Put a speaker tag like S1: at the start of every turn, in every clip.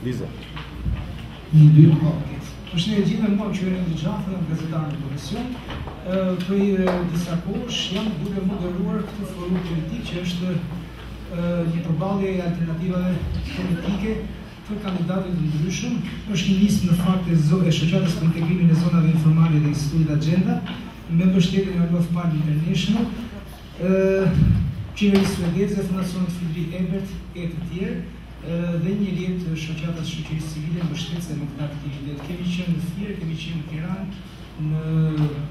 S1: Liza.
S2: Përshëndetje, gjithë më që në të gjatë në gazetarë në komision, prej disa kohësh jam duke moderuar këtë forum politik që është një përballje e alternativave politike për kandidatët të ndryshëm. Është një listë në fakt e shoqatës për integrimin e zonave informale dhe Institutit Agenda, me mbështetjen nga Love Party International, qeverisë suedeze, Fundacionit Friedrich Ebert e të tjerë, dhe një rrjet të shoqatës shoqërisë civile mbështetëse në këtë aktivitet. Kemi qenë në Fier, kemi qenë në Tiranë, në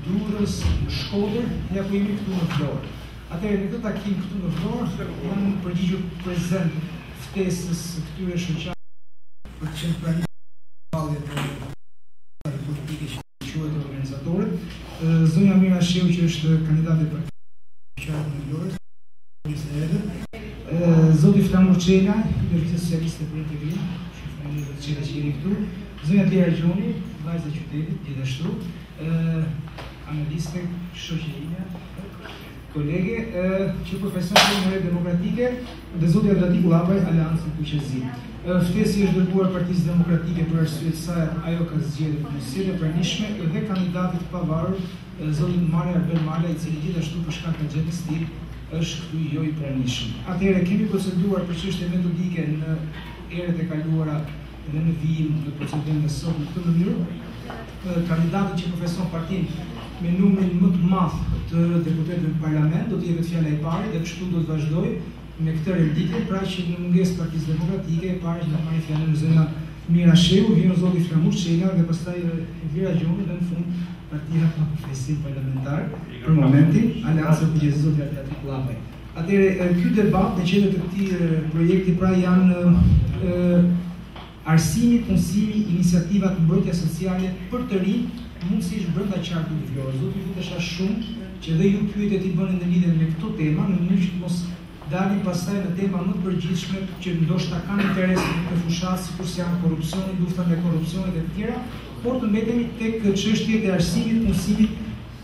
S2: Durrës, në Shkodër, dhe apo jemi këtu në Vlorë. Atëherë në këtë takim këtu në Vlorë, jam përgjigjur prezant ftesës së këtyre shoqatave për të qenë pranë ballet politike që quhet organizatorët. Zonja Mira Sheu që është kandidate për shoqatën e Vlorës, Zoti Flamur Çela, Lëvizja Socialiste për Integrim, Flamur Çela që jeni këtu, zonja Lera Gjoni, vajza e qytetit, gjithashtu, analiste, shoqëria, kolege, që përfaqëson në demokratike dhe zoti Adratik Llambaj, Aleancën Kuqezi. Ftesi është dërguar Partisë Demokratike për arsye të saj ajo ka zgjedhur komisionin e pranishme dhe kandidatit pavarur, zotin Mare Arbel Mala, i cili gjithashtu për shkak të xhenit të tij është këtu jo i pranishëm. Atëherë kemi proceduar për çështje metodike në erët e kaluara dhe në vijim në procedurën e sot në këtë mënyrë. Kandidatët që përfaqëson partinë me numrin më të madh të deputetëve në parlament do të jepet fjala e parë dhe kështu do të vazhdoj me këtë renditje, pra që në mungesë Partisë Demokratike e parë që do marrë fjalën zonja Mira Sheu, vjen zoti Flamur Çela dhe pastaj Lera Gjoni dhe në fund Partia pa përfaqësim parlamentar, për momentin Aleanca Kuqezi zoti Adratik Llambaj. Atëherë ky debat dhe qendër të këtij projekti pra janë arsimi, punësimi, iniciativat mbrojtja sociale për të rinj, mundësisht brenda qarkut të Vlorës. Do t'ju lutesha shumë që dhe ju pyetjet i bëni në lidhje me këto tema, në mënyrë që të mos dalin pastaj në tema më të përgjithshme që ndoshta kanë interes në të fushat, sikur si janë korrupsioni, lufta me korrupsionin e të tjera, por të mbetemi tek çështjet e arsimit, punësimit,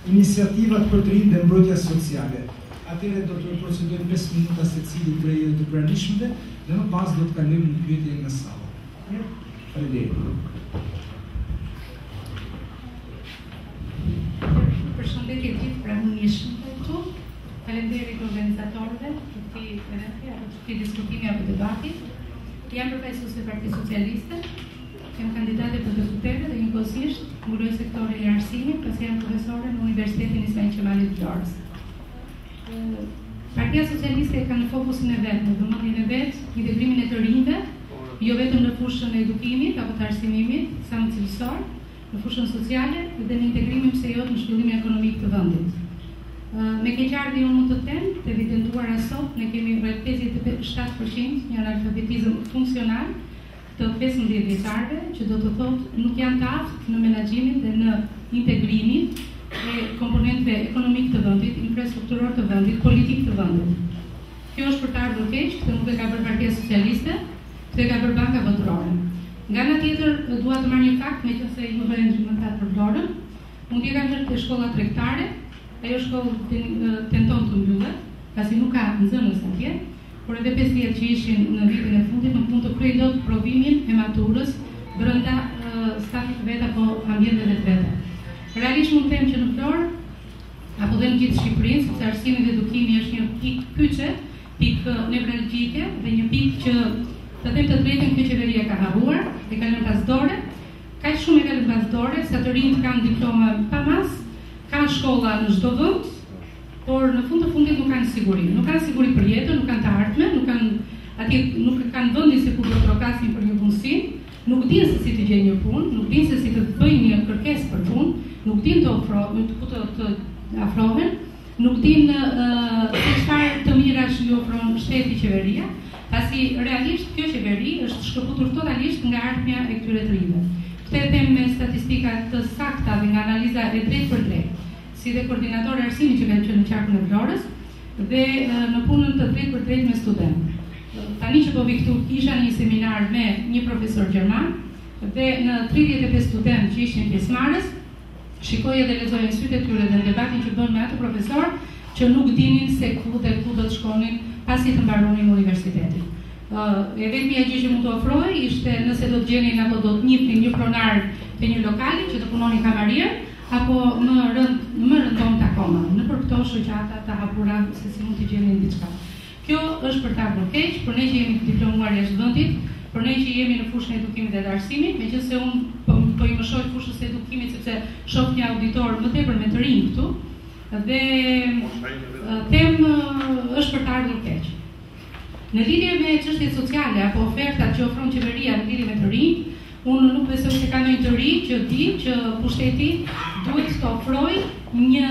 S2: iniciativat për të rinj dhe mbrojtja sociale. Atëherë do të procedojmë 5 minuta secili prej të pranishmëve dhe më pas do të kalojmë në pyetje nga salla. Faleminderit.
S3: Përshëndetje gjithë pranishmëve këtu. Faleminderit organizatorëve për këtë eventi apo këtë diskutimi apo debati. Jam përfaqësuese e Partisë Socialiste. Jam kandidate për deputete dhe njëkohësisht mburoj sektorin e arsimit, pasi jam profesore në Universitetin Ismail Qemali të Vlorës. Partia Socialiste ka në fokusin e vet, në vëmendjen e vet, integrimin e të rinjve, jo vetëm në fushën e edukimit apo të arsimimit, sa më cilësor, në fushën sociale dhe në integrimin pse jo në zhvillimin ekonomik të vendit. Me keqardhje unë mund të them, të evidentuara sot, ne kemi rreth 57% një analfabetizëm funksional të 15 vjeçarëve, që do të thotë nuk janë të aftë në menaxhimin dhe në integrimin e komponentëve ekonomik të vendit, infrastrukturor të vendit, politik të vendit. Kjo është për të ardhur keq, këtë nuk e ka bërë Partia Socialiste, këtë e ka bërë Banka Vendore. Nga ana tjetër, dua të marr një fakt, meqense i bëhen ndërmjet për Vlorën. Unë di kam të shkolla tregtare, ajo shkollë tenton të mbyllet, pasi nuk ka nxënës atje, por edhe 5 vjetë që ishin në vitin e fundit nuk mund të kryej dot provimin e maturës brenda stafit vet apo ambjenteve të veta. Realisht mund të them që në Vlorë apo dhe në gjithë Shqipërinë, sepse arsimi dhe edukimi është një pikë kyçe, pikë nevralgjike dhe një pikë që të them të drejtën kjo qeveria ka harruar, e ka lënë pas dore, kaq shumë e ka lënë pas dore, sa të rinjt kanë diploma pa mas, kanë shkolla në çdo vend, por në fund të fundit nuk kanë siguri. Nuk kanë siguri për jetën, nuk kanë të ardhmen, nuk kanë vendin se ku do të trokasin për një punësi, nuk dinë se si të gjejnë një punë, nuk dinë se si të bëjnë një kërkesë për punë, nuk dinë ku të afrohen, nuk dinë se çfarë të mirash i ofron shteti, qeveria, pasi realisht kjo qeveri është shkëputur totalisht nga ardhmja e këtyre të rinjve. Këtë e them me statistika të sakta dhe nga analiza e drejtë për drejtë, si dhe koordinatori arsimi që kanë qenë në qarkun e Vlorës dhe në punën të drejtë për drejtë me studentë. Tani që po vi këtu, isha një seminar me një profesor gjerman dhe në 35 studentë që ishin pjesëmarrës, shikoja dhe lexoja sytë e tyre dhe në debatin që bën me atë profesor që nuk dinin se ku dhe ku do të shkonin pas pasi të mbaronin universitetin. E vetmja gjë që mund të ofroj ishte nëse do të gjenin apo do të njihnin një pronar të një lokali që të punonin kamarier, apo më rëndon të akoma, nëpër këto shoqata të hapura se si mund të gjenin diçka. Kjo është për ta bërë keq, për ne që jemi të diplomuar jashtë vendit, për ne që jemi në fushën e edukimit dhe të arsimit, meqense unë po i mëshoj fushës së edukimit sepse shoh një auditor më tepër me të rinj këtu, dhe them është për të ardhur keq. Në lidhje me çështjet sociale apo ofertat që ofron qeveria në lidhje me të rinj, unë nuk besoj se ka ndonjë të ri që di që pushteti duhet të ofrojë një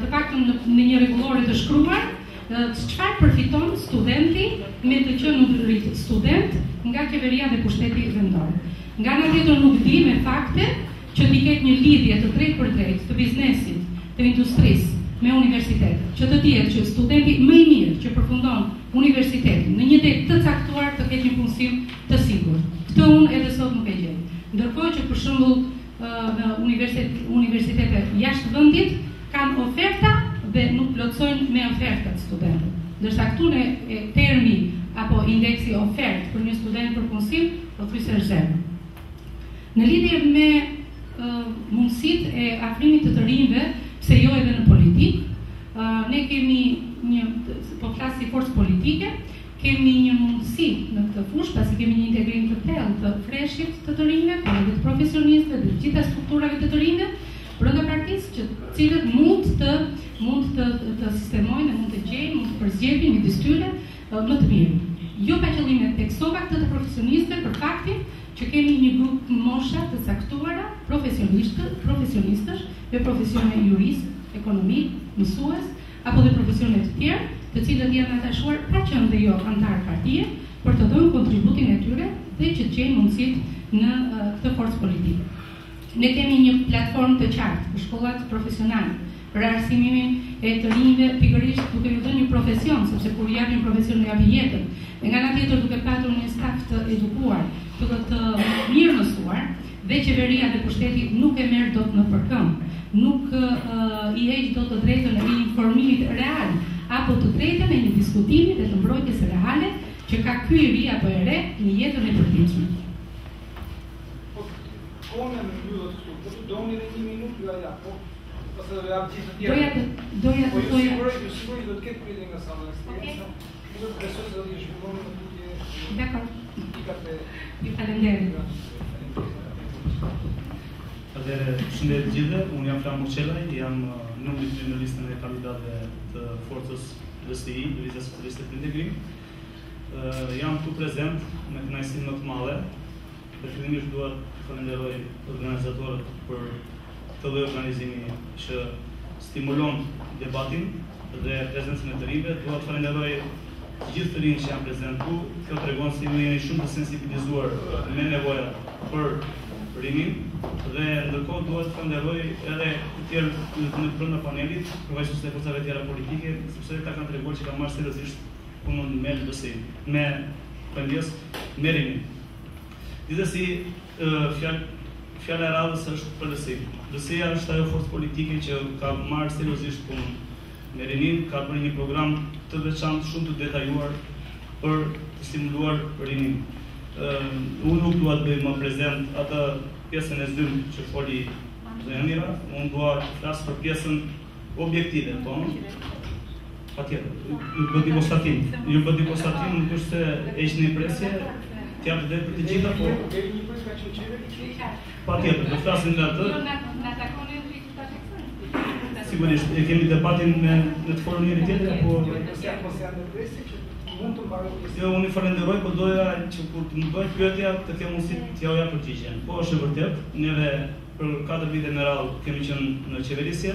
S3: të paktën në një rregullore të shkruar çfarë përfiton studenti me të qenë student nga qeveria dhe pushteti vendor. Nga ana tjetër nuk di me fakte që t'i ketë një lidhje të drejtë për drejtë të biznesit, të industrisë me universitetet, që të dihet që studenti më i mirë që përfundon universitetin në një det të caktuar të ketë një punësim të sigurt. Këtë unë edhe sot nuk e gjej. Ndërkohë që për shembull në universitetet jashtë vendit kanë oferta dhe nuk plotësojnë me ofertat studentët. Ndërsa këtu në termi apo indeksi ofertë për një student për punësim pothuajse është zero. Në lidhje me mundësitë e afrimit të rinjve, pse jo edhe në politikë, ne kemi një, po flas si forcë politike, kemi një mundësi në këtë fushë, pasi kemi një integrim të thellë të freshit të rinjve, por edhe të profesionistëve, të gjitha strukturave të rinjve, brenda partisë, që cilët mund të sistemojnë, mund të gjejnë, mund të përzgjedhin një dystyre më të mirë. Jo pa qëllim të teksova këtë të profesionistëve për faktin që kemi një grup mosha të caktuara profesionistësh me profesione jurist, ekonomik, mësues apo dhe profesione të tjerë, të cilët janë atashuar pa qenë dhe jo antar partie për të dhënë kontributin e tyre dhe që të gjejnë mundësitë në këtë forcë politike. Ne kemi një platformë të qartë për shkollat profesionale, për arsimimin e të rinjve, pikërisht duke ju dhënë një profesion, sepse kur jap një profesion në japi jetën. Dhe nga ana tjetër duke patur një staf të edukuar, të mirë mësuar, dhe qeveria dhe pushteti nuk e merr dot në përkëmbë, nuk i heq dot të drejtën e informimit real, apo të drejtën e një diskutimi dhe të mbrojtjes reale që ka ky i ri apo e re në jetën e përditshme.
S2: Doja të siguroj do të ketë pyetje nga sala e eksperienca. Do të besoj se do të shkruajmë në pyetje.
S3: Dakor. Ju falenderoj.
S1: Shëndet të gjithëve, unë jam Flamur Qelaj, jam numri 3 në listën e kandidatëve të forcës LSI, Lëvizja Socialiste për Integrim. Jam këtu prezent me kënaqësi më të madhe. Fillimisht dua të falenderoj organizatorët për këtë lloj organizimi që stimulon debatin dhe prezencën e të rinjve. Dua të falenderoj të gjithë të rinjt që janë prezent këtu. Kjo tregon se ju jeni shumë të sensibilizuar me nevojat për rinjin dhe ndërkohë dua të falenderoj edhe të tjerë në brenda panelit, përveçse të forcave tjera politike, sepse ata kanë treguar që kanë marrë seriozisht punën me LSI, me me rinjin. Gjithsesi, fjala e radhës është për LSI. LSI-ja është ajo forcë politike që ka marrë seriozisht punën me rinin, ka bërë një program të veçantë, shumë të detajuar për të stimuluar rinin. Unë nuk dua të bëj më prezent atë pjesën e zymë që foli zonja Mira, unë dua të flas për pjesën objektive tonë. Patjetër, ju bëti konstatim, nuk është se heq në impresje, t'jap të për të gjitha, po patjetër, do flasim nga atë. Sigurisht, e kemi debatin në të forën njëri tjetër, apo jo, unë i falenderoj, po doja që kur të më bëjt pyetja të kem mundësi t'ja uja përgjigjen. Po është e vërtet, neve për 4 vite me radhë kemi qenë në qeverisje,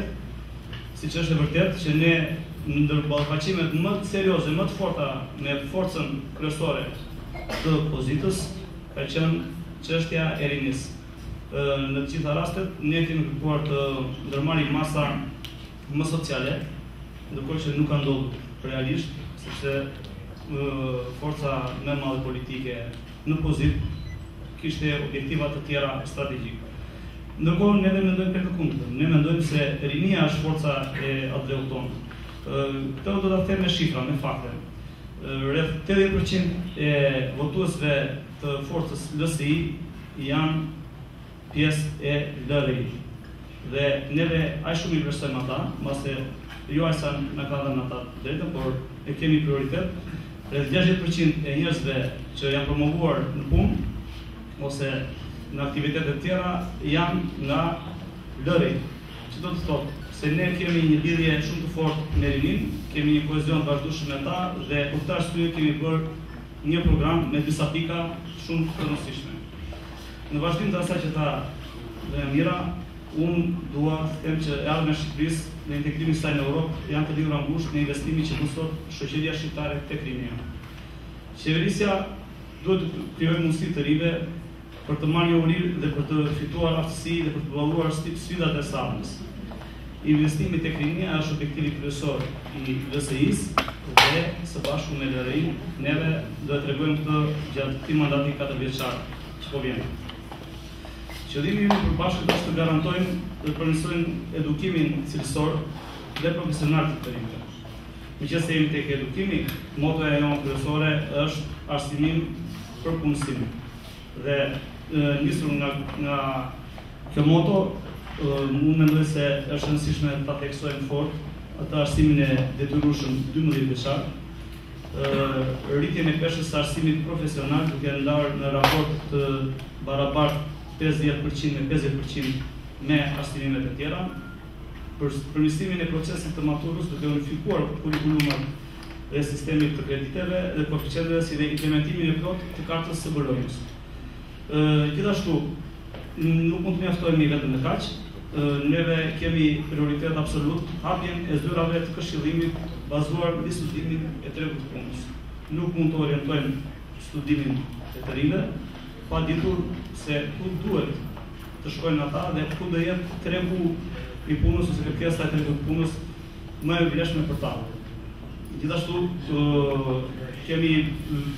S1: siç është e vërtet që ne ndër ballafaqimet më të serioze, më të forta me forcën kryesore të opozitës ka qenë çështja e rinis. Në të gjitha rastet, ne kemi kërkuar të ndërmarrim masa më sociale, ndërkohë që nuk ka ndodhur realisht, sepse forca më e madhe politike në pozitë kishte objektiva të tjera strategjike. Ndërkohë ne mendojmë për të kundërtën. Ne mendojmë se rinia është forca e atleut tonë. Këtë do ta them me shifra, me fakte. rreth 80% e votuesve të forcës LSI janë pjesë e LRI. Dhe neve aq shumë i vlerësojmë ata, mbase jo aq sa na ka dhënë ata drejtën, por e kemi prioritet. Rreth 60% e njerëzve që janë promovuar në punë ose në aktivitete të tjera janë nga LRI. Që do të thotë se ne kemi një lidhje shumë të fortë me rinin, kemi një kohezion të vazhdueshëm me ta dhe për këtë arsye kemi bërë një program me disa pika shumë të rëndësishme. Në vazhdim të asaj që tha dhe Mira, unë dua të them që ardhmja e Shqipërisë në integrimin e saj në Europë janë të lidhura ngushtë me investimin që bën sot shoqëria shqiptare tek rinia. Qeverisja duhet të krijojë mundësi të rive për të marrë një uri dhe për të fituar aftësi dhe për të balluar sfidat e satës. Investimi tek rinia është objektivi kryesor i LSI-s dhe së bashku me LRI neve do të tregojmë këtë gjatë këtij mandati 4 vjeçar që po vjen. Qëllimi ynë përbashkët është të garantojmë dhe të përmirësojmë edukimin cilësor dhe profesional të rinjve. Meqenëse jemi tek edukimi, motoja jonë kryesore është arsimim për punësim. Dhe nisur nga kjo moto, unë mendoj se është rëndësishme ta theksojmë fort atë arsimin e detyrueshëm 12 vjeçar, rritjen e peshës së arsimit profesional duke ndarë në raport të barabartë 50% me 50% me arsimimet e tjera, përmirësimin e procesit të maturës duke unifikuar kurrikulumat dhe sistemit të krediteve dhe koeficienteve si dhe implementimin e plot të kartës së Bolonjës. Gjithashtu, nuk mund të mjaftojmë vetëm me kaq. Neve kemi prioritet absolut hapjen e zyrave të këshillimit bazuar në studimin e tregut të punës. Nuk mund të orientojmë studimin e të rinjve pa ditur se ku duhet të shkojnë ata dhe ku do jetë tregu i punës ose kërkesa e tregut të punës më e vlefshme për ta. Gjithashtu kemi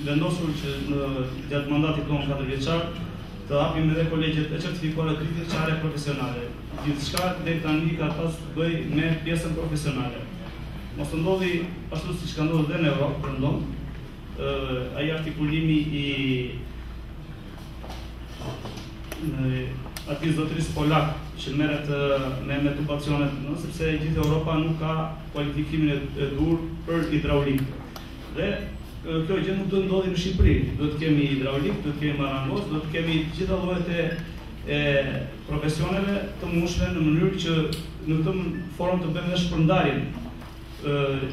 S1: vendosur që në gjatë mandatit tonë 4 vjeçar të hapim edhe kolegjet e certifikuara 3 vjeçare profesionale. Gjithçka deri tani ka pas të bëjë me pjesën profesionale. Mos të ndodhi ashtu siç ka ndodhur edhe në Europë përndon, ai artikulimi i atij zotërisë polak që merret me tubacionet, sepse gjithë Europa nuk ka kualifikimin e dur për hidraulik. Dhe kjo gjë nuk do të ndodhi në Shqipëri. Do të kemi hidraulik, do të kemi marangoz, do të kemi gjitha llojet e profesioneve të mushme në mënyrë që në këtë formë të bëjmë dhe shpërndarjen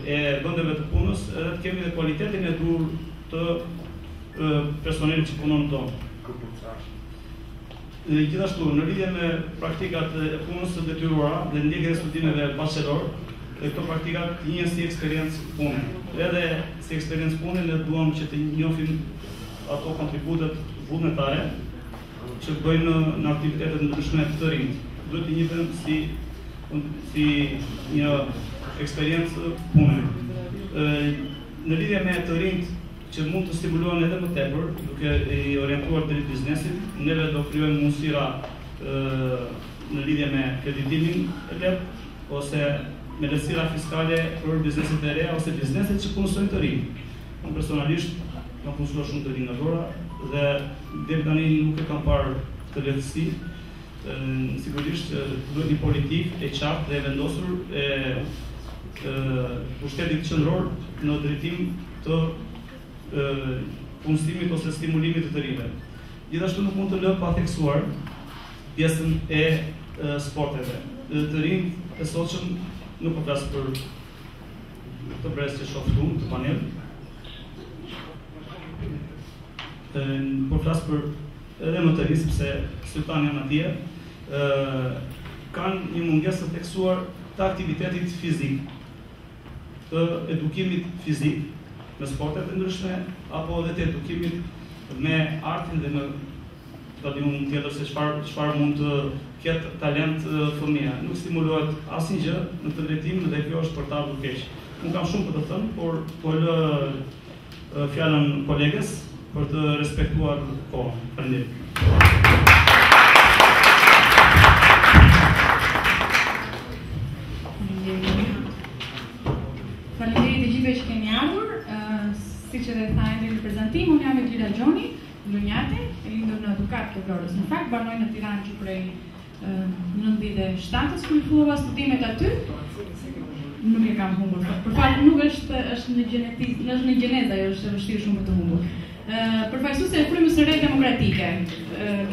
S1: e vendeve të punës, edhe të kemi dhe kualitetin e dur të personelit që punon tonë. Gjithashtu, në lidhje me praktikat e punës të detyruara dhe ndjekjen e studimeve bachelor, këto praktikat njëhen si eksperiencë pune. Edhe si eksperiencë pune ne duam që të njohim ato kontributet vullnetare që bëjnë në aktivitetet ndryshme të rinj. Duhet të njihen si një eksperiencë pune. Në lidhje me të rinjt që mund të stimulohen edhe më tepër, duke i orientuar drejt biznesit, neve do krijojmë mundësira në lidhje me kreditimin e lehtë ose me lehtësira fiskale për bizneset e reja ose bizneset që punësojnë të rinj. Unë personalisht kam punësuar shumë të rinj nga Dora dhe deri tani nuk e kam parë këtë lehtësi. Sigurisht duhet një politik e qartë dhe vendosur e pushtetit qendror në drejtim të punësimit ose stimulimit të rinjve. Gjithashtu nuk mund të lë pa theksuar pjesën e sporteve. Të rinjt e sotshëm nuk po flas për të brez që shoh këtu të panel. Po flas për edhe më të rinj sepse sultan janë atje, kanë një mungesë të theksuar të aktivitetit fizik, të edukimit fizik me sportet e ndryshme, apo edhe të edukimit me artin dhe me stadium tjetër se çfarë mund të ketë talent fëmia. Nuk stimulohet asnjë gjë në këtë drejtim dhe kjo është për ta ardhur keq. Unë kam shumë për të thënë, por po lë fjalën kolegës për të respektuar kohën. Faleminderit.
S4: Faleminderit të gjithëve që keni ardhur. siç edhe tha Endri në prezantim, unë jam Elvira Gjoni, Lunjati, e lindur në Dukat të Vlorës. Në fakt, banoj në Tiranë që prej 97-ës kur fillova studimet aty. Nuk e kam humbur. Për fakt nuk është në gjeneza, ajo është e vështirë shumë për të humbur. Përfaqësuese e Frymës së Re Demokratike,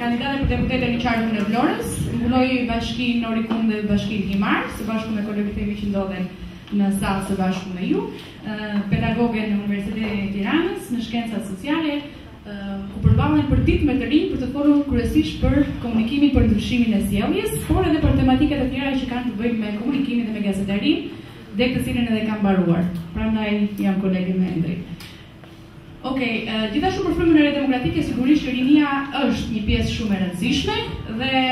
S4: kandidate për deputete në qarkun e Vlorës, mbuloi bashkinë Norikun dhe bashkinë Himar, së bashku me kolegët e mi që ndodhen në sallë së bashku me ju, pedagoge në Universitetin e Tiranës, në shkencat sociale, ku përballen për ditë me të rinj për të folur kryesisht për komunikimin për ndryshimin e sjelljes, por edhe për tematikat e tjera që kanë të bëjnë me komunikimin dhe me gazetarinë, dhe të cilën edhe kam mbaruar. Prandaj jam kolege me Endri. Okej, gjithashtu për Frymën e Re Demokratike sigurisht që rinia është një pjesë shumë e rëndësishme dhe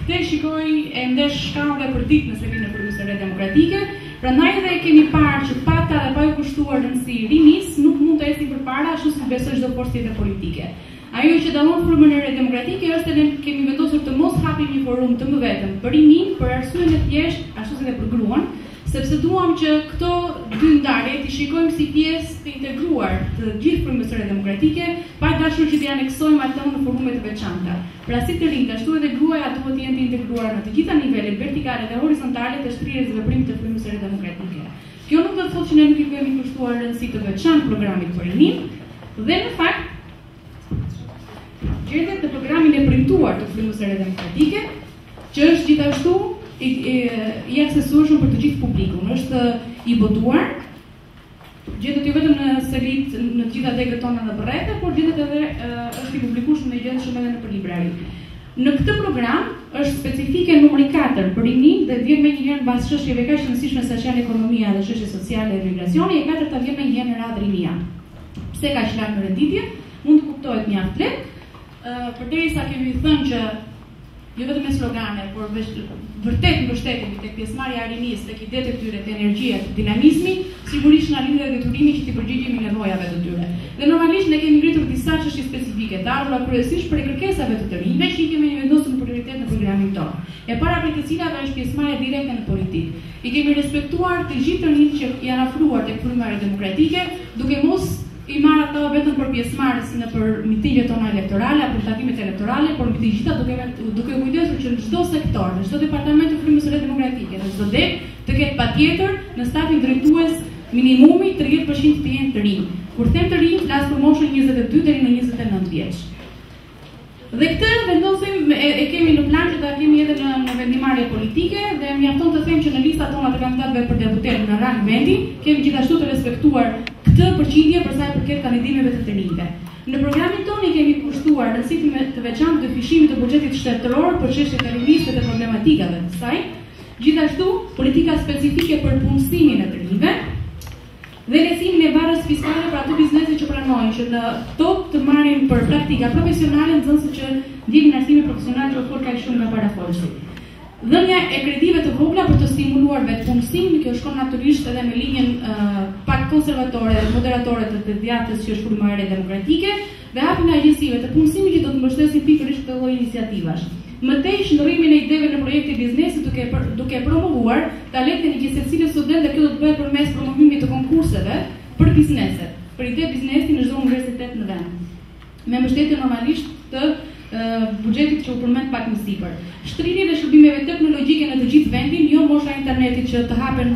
S4: këtë shikoj e ndesh shkallëve për ditë nëse vjen në Frymën e Re Demokratike. Prandaj edhe kemi parë që pata dhe pa u kushtuar rëndësi rinis nuk mund të ecin përpara ashtu si besoj çdo forcë tjetër politike. Ajo që dallon Frymën e Re Demokratike është se ne kemi vendosur të mos hapim një forum të mëvetëm për rinin për arsye të thjeshtë ashtu si edhe për gruan, sepse duam që këto dy ndarje t'i shikojmë si pjesë të integruar të gjithë Frymës së Re Demokratike, pa dashur që t'i aneksojmë ato në forume të veçanta. Pra si të rinjt, ashtu edhe gruaja duhet të jenë të integruar në të gjitha nivelet vertikale dhe horizontale të shtrirjes dhe veprimit të Frymës së Re Demokratike. Kjo nuk do të thotë që ne nuk i kemi kushtuar rëndësi të veçantë programit për rinin, dhe në fakt gjendet në programin e premtuar të Frymës së Re Demokratike, që është gjithashtu i aksesueshëm për të gjithë publikun, është i botuar, gjendet jo vetëm në selit në të gjitha degët tona dhe përrete, por gjendet edhe është i publikueshëm dhe gjendet shumë edhe në përlibrari. Në këtë program është specifike numri 4 për rinin dhe vjen me njëherë mbas çështjeve kaq të rëndësishme sa janë ekonomia dhe çështjet sociale dhe migracioni, e katërta vjen me njëherë në radhë rinia. Pse kaq larg në renditje? Mund të kuptohet mjaft lehtë, përderisa kemi thënë që jo vetëm me slogane, por vërtet mbështetemi tek pjesëmarrja e rinisë, tek idetë e tyre, të energjia, të dinamizmi, sigurisht na lidhet detyrimi që t'i përgjigjemi nevojave të tyre. Dhe normalisht ne kemi ngritur disa çështje specifike, të ardhura kryesisht për kërkesave të rinjve që i kemi vendosur në prioritet në programin tonë. E para prej të cilave është pjesëmarrja direkte në politikë. I kemi respektuar të gjithë rinjt që janë afruar tek Fryma e Re Demokratike, duke mos i marrë ato vetëm për pjesëmarrës në për mitingjet tona elektorale, për tatimet elektorale, por mbi të gjitha duke kujdesur që në çdo sektor, në çdo departament të Frymës së Re Demokratike, në çdo deg të ketë patjetër në stafin drejtues minimumi 30% të jenë të rinj. Kur them të rinj, flas për moshën 22 deri në 29 vjeç. Dhe këtë vendosim e kemi në plan që ta kemi edhe në vendimarrje politike dhe mjafton të them që në listat tona të kandidatëve për deputet në rang vendi kemi gjithashtu të respektuar këtë përqindje për sa i përket kandidimeve të rinjve. Në programin tonë kemi kushtuar rëndësi të veçantë të fishimit të buxhetit shtetëror për çështjet e rinisë dhe të problematikave të saj, gjithashtu politika specifike për punësimin e të rinjve dhe lehtësimin e barrës fiskale për ato biznese që pranojnë që në top të marrin për praktika profesionale nxënësit që ndjekin arsime profesionale por kaq shumë nga parafolsi. Dhënia e kreditive të vogla për të stimuluar vetpunësimin, kjo shkon natyrisht edhe me linjën pak konservatore dhe moderatore të djatës që është Fryma e Re Demokratike dhe hapjen e agjencive të punësimit që do të mbështesin pikërisht këtë lloj iniciativash. Mëtej shndërrimin e ideve në projekte biznesit duke promovuar talentin e gjithsecili student dhe kjo do të bëhet përmes promovimit të konkurseve për bizneset, për ide biznesi në çdo universitet në vend. Me mbështetje normalisht të buxhetit që u përmend pak më sipër. Shtrirje dhe shërbimeve teknologjike në të gjithë vendin, jo mosha e internetit që të hapen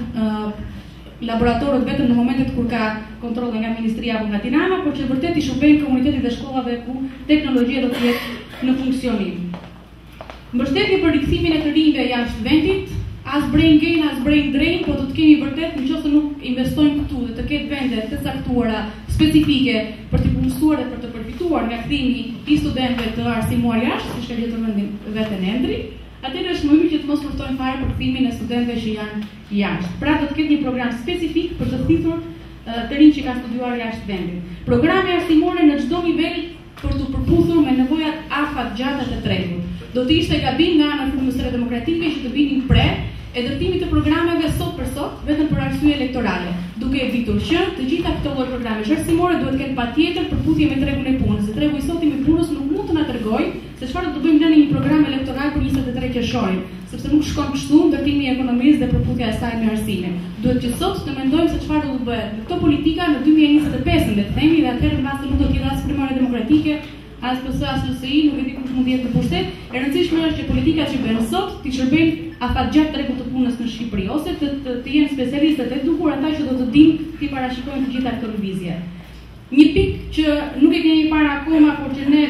S4: laboratorët vetëm në momentet kur ka kontroll nga Ministria apo nga Tirana, por që vërtet i shërbejnë komunitetit dhe shkollave ku teknologjia do të jetë në funksionim. Mbështetje për rikthimin e të rinjve jashtë vendit, as brain gain, as brain drain, po do të kemi vërtet nëse nuk investojmë këtu dhe të ketë vende të caktuara specifike për të punësuar dhe për të përfituar nga kthimi i studentëve të arsimuar jashtë, siç ka gjetur mendin veten Endri, atëherë është më mirë që të mos forcojmë fare për kthimin e studentëve që janë jashtë. Pra do të ketë një program specifik për të thithur të rinj që kanë studiuar jashtë vendit. Programe arsimore në çdo nivel për të përputhur me nevojat afat gjata të tregut. Do të ishte gabim nga ana e Frymës së Re Demokratike që të vinin pre e ndërtimit të programeve sot për sot vetëm për arsye elektorale, duke ditur që të gjitha këto lloj programesh arsimore duhet të kenë patjetër përputhje me tregun e punës. Se tregu i sotëm i punës nuk mund të na tregojë se çfarë do të bëjmë ne në një program elektoral për 23 qershorin, sepse nuk shkon kështu ndërtimi i ekonomisë dhe përputhja e saj me arsimin. Duhet që sot të mendojmë se çfarë do të bëhet në këto politika në 2025, le të themi, dhe atëherë mbasi nuk do të jetë as primare demokratike, as PS, as LSI, nuk e di kush mund të jetë në pushtet. E rëndësishme është që politikat që bëhen sot të shërbejnë afatgjatë tregut të punës në Shqipëri, ose të jenë specialistët e duhur, ata që do të dinë të parashikojnë të gjitha këto lëvizje. Një pikë që nuk e kemi parë akoma, por që ne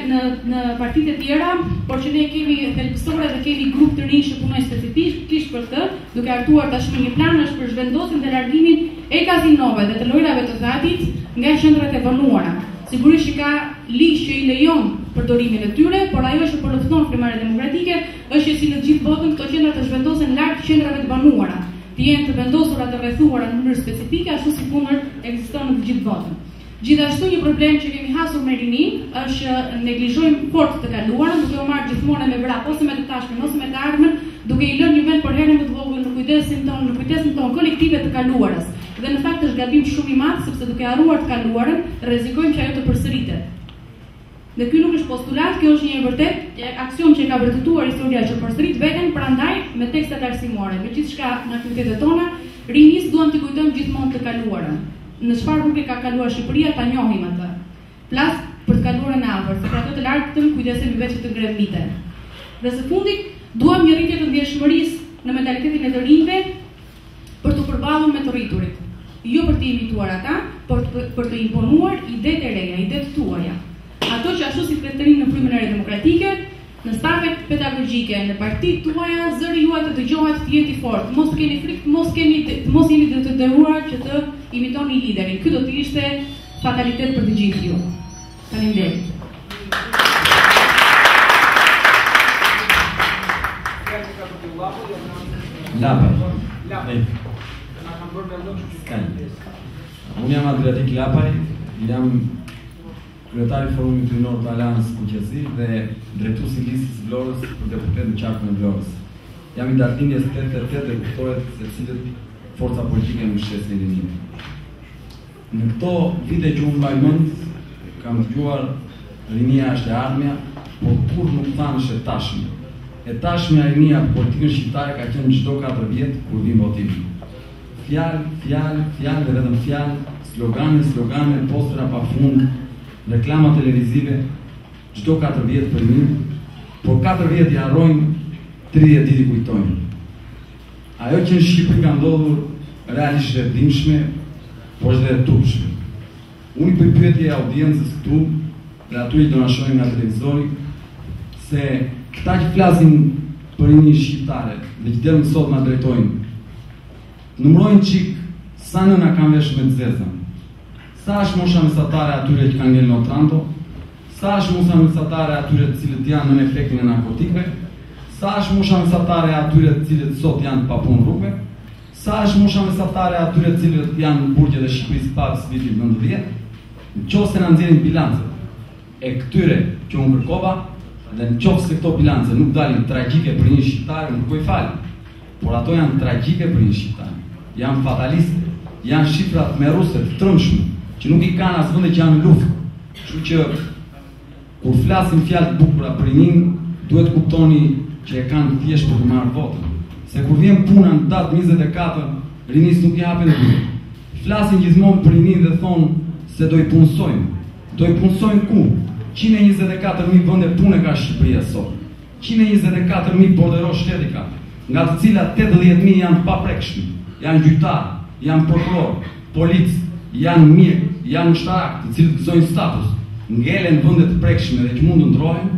S4: në partitë e tjera, por që ne kemi thelbësore dhe kemi grup të rinj që punojnë specifikisht për këtë, duke hartuar tashmë një plan është për zhvendosjen dhe largimin e kazinove dhe të lojrave të dhatit nga qendrat e vonuara. Sigurisht që ka ligj që i lejon përdorimin e tyre, por ajo që përlufton primare demokratike është që si në gjithë botën këto qendra të zhvendosen larg qendrave të banuara, të jenë të vendosura të rrethuara në mënyrë specifike, ashtu si kundër ekziston në të gjithë botën. Gjithashtu një problem që kemi hasur me rinin është që neglizhojmë fort të kaluarën, duke u marrë gjithmonë me vrap ose me të tashmen ose me të ardhmen, duke i lënë një vend për herën më të vogël në kujdesin ton kolektive të kaluarës. Dhe në fakt është gabim shumë i madh, sepse duke harruar të kaluarën, rrezikojmë që ajo të përsëritet. Dhe ky nuk është postulat, kjo është një vërtet aksion që ka vërtetuar historia që përsërit veten, prandaj me tekstet arsimore, me gjithçka në aktivitetet tona, rinis duam të kujtojmë gjithmonë të kaluarën. Në çfarë rrugë ka kaluar Shqipëria, ta njohim atë. Plas për të kaluarën e afër, sepse ato të largëtën kujdesemi vetë që të ngremite. Dhe së fundit, duam një rritje të ndjeshmërisë në mentalitetin e të rinjve për të përballur me të rriturit. Jo për të imituar ata, por për të imponuar idetë e reja, idetë tuaja. Ato që ashtu si kretërin në frymën e re demokratike, në stafet pedagogjike, në partitë tuaja, zëri juaj të dëgjohet të jetë i fortë. Mos keni frikë, mos jeni të dëruar që të imitoni liderin. Ky do të ishte fatalitet për të gjithë ju. Faleminderit.
S5: Unë jam Adriatik Lapaj, jam kryetari i Forumit Rinor të Aleancës Kuqezi dhe drejtuesi i listës Vlorës për deputet në qarkun e Vlorës. Jam i daltindjes 888 dhe kuptohet se cilët forca politike në mbështetjen e rinimit. Në këto vite që unë mbaj mend, kam dëgjuar rinia është e ardhmja, por kur nuk thanë është e tashme. E tashmja e rinia për politikën shqiptare ka qenë çdo 4 vjet kur vim votimi. Fjalë dhe vetëm fjalë, slogane, postera pafund, reklama televizive, çdo 4 vjet për rinim, por 4 vjet i harrojnë, 30 ditë i kujtojnë. Ajo që në Shqipëri ka ndodhur realisht e dimshme, por është dhe e turpshme. Unë i bëj pyetje audiencës këtu, dhe aty i do na shohin nga televizori, se këta që flasin për rinin shqiptare dhe që deri më sot na drejtojnë, numërojnë çik sa nëna kanë vesh me zezën. Sa është mosha mesatare atyre që kanë ngel në Otranto, sa është mosha mesatare atyre të cilët janë në efektin e narkotikëve, sa është mosha mesatare atyre të cilët sot janë pa punë rrugëve, sa është mosha mesatare atyre të cilët janë në burgjet e Shqipërisë pas vitit 90, nëse na nxjerrin bilancet e këtyre që unë kërkova, dhe nëse këto bilance nuk dalin tragjike për një shqiptar, nuk po i fal. Por ato janë tragjike për një shqiptar. Janë fataliste, janë shifra tmerruse të trëmshme, që nuk i kanë as vende që janë në luftë. Kështu që kur flasim fjalë të bukura për rinin, duhet kuptoni që e kanë thjesht për të marrë votën. Se kur vjen puna në datë 24, rinis nuk i hapen dyert. Flasin gjithmonë për rinin dhe thonë se do i punësojnë. Do i punësojnë ku? 124.000 vende pune ka Shqipëria sot. 124.000 borderor shteti ka, nga të cilat 80.000 janë paprekshëm. Janë gjyqtarë, janë prokuror, policë, janë mjek, janë ushtarak, të cilët gëzojnë status, ngelen vende të prekshme dhe që mund të ndrohen,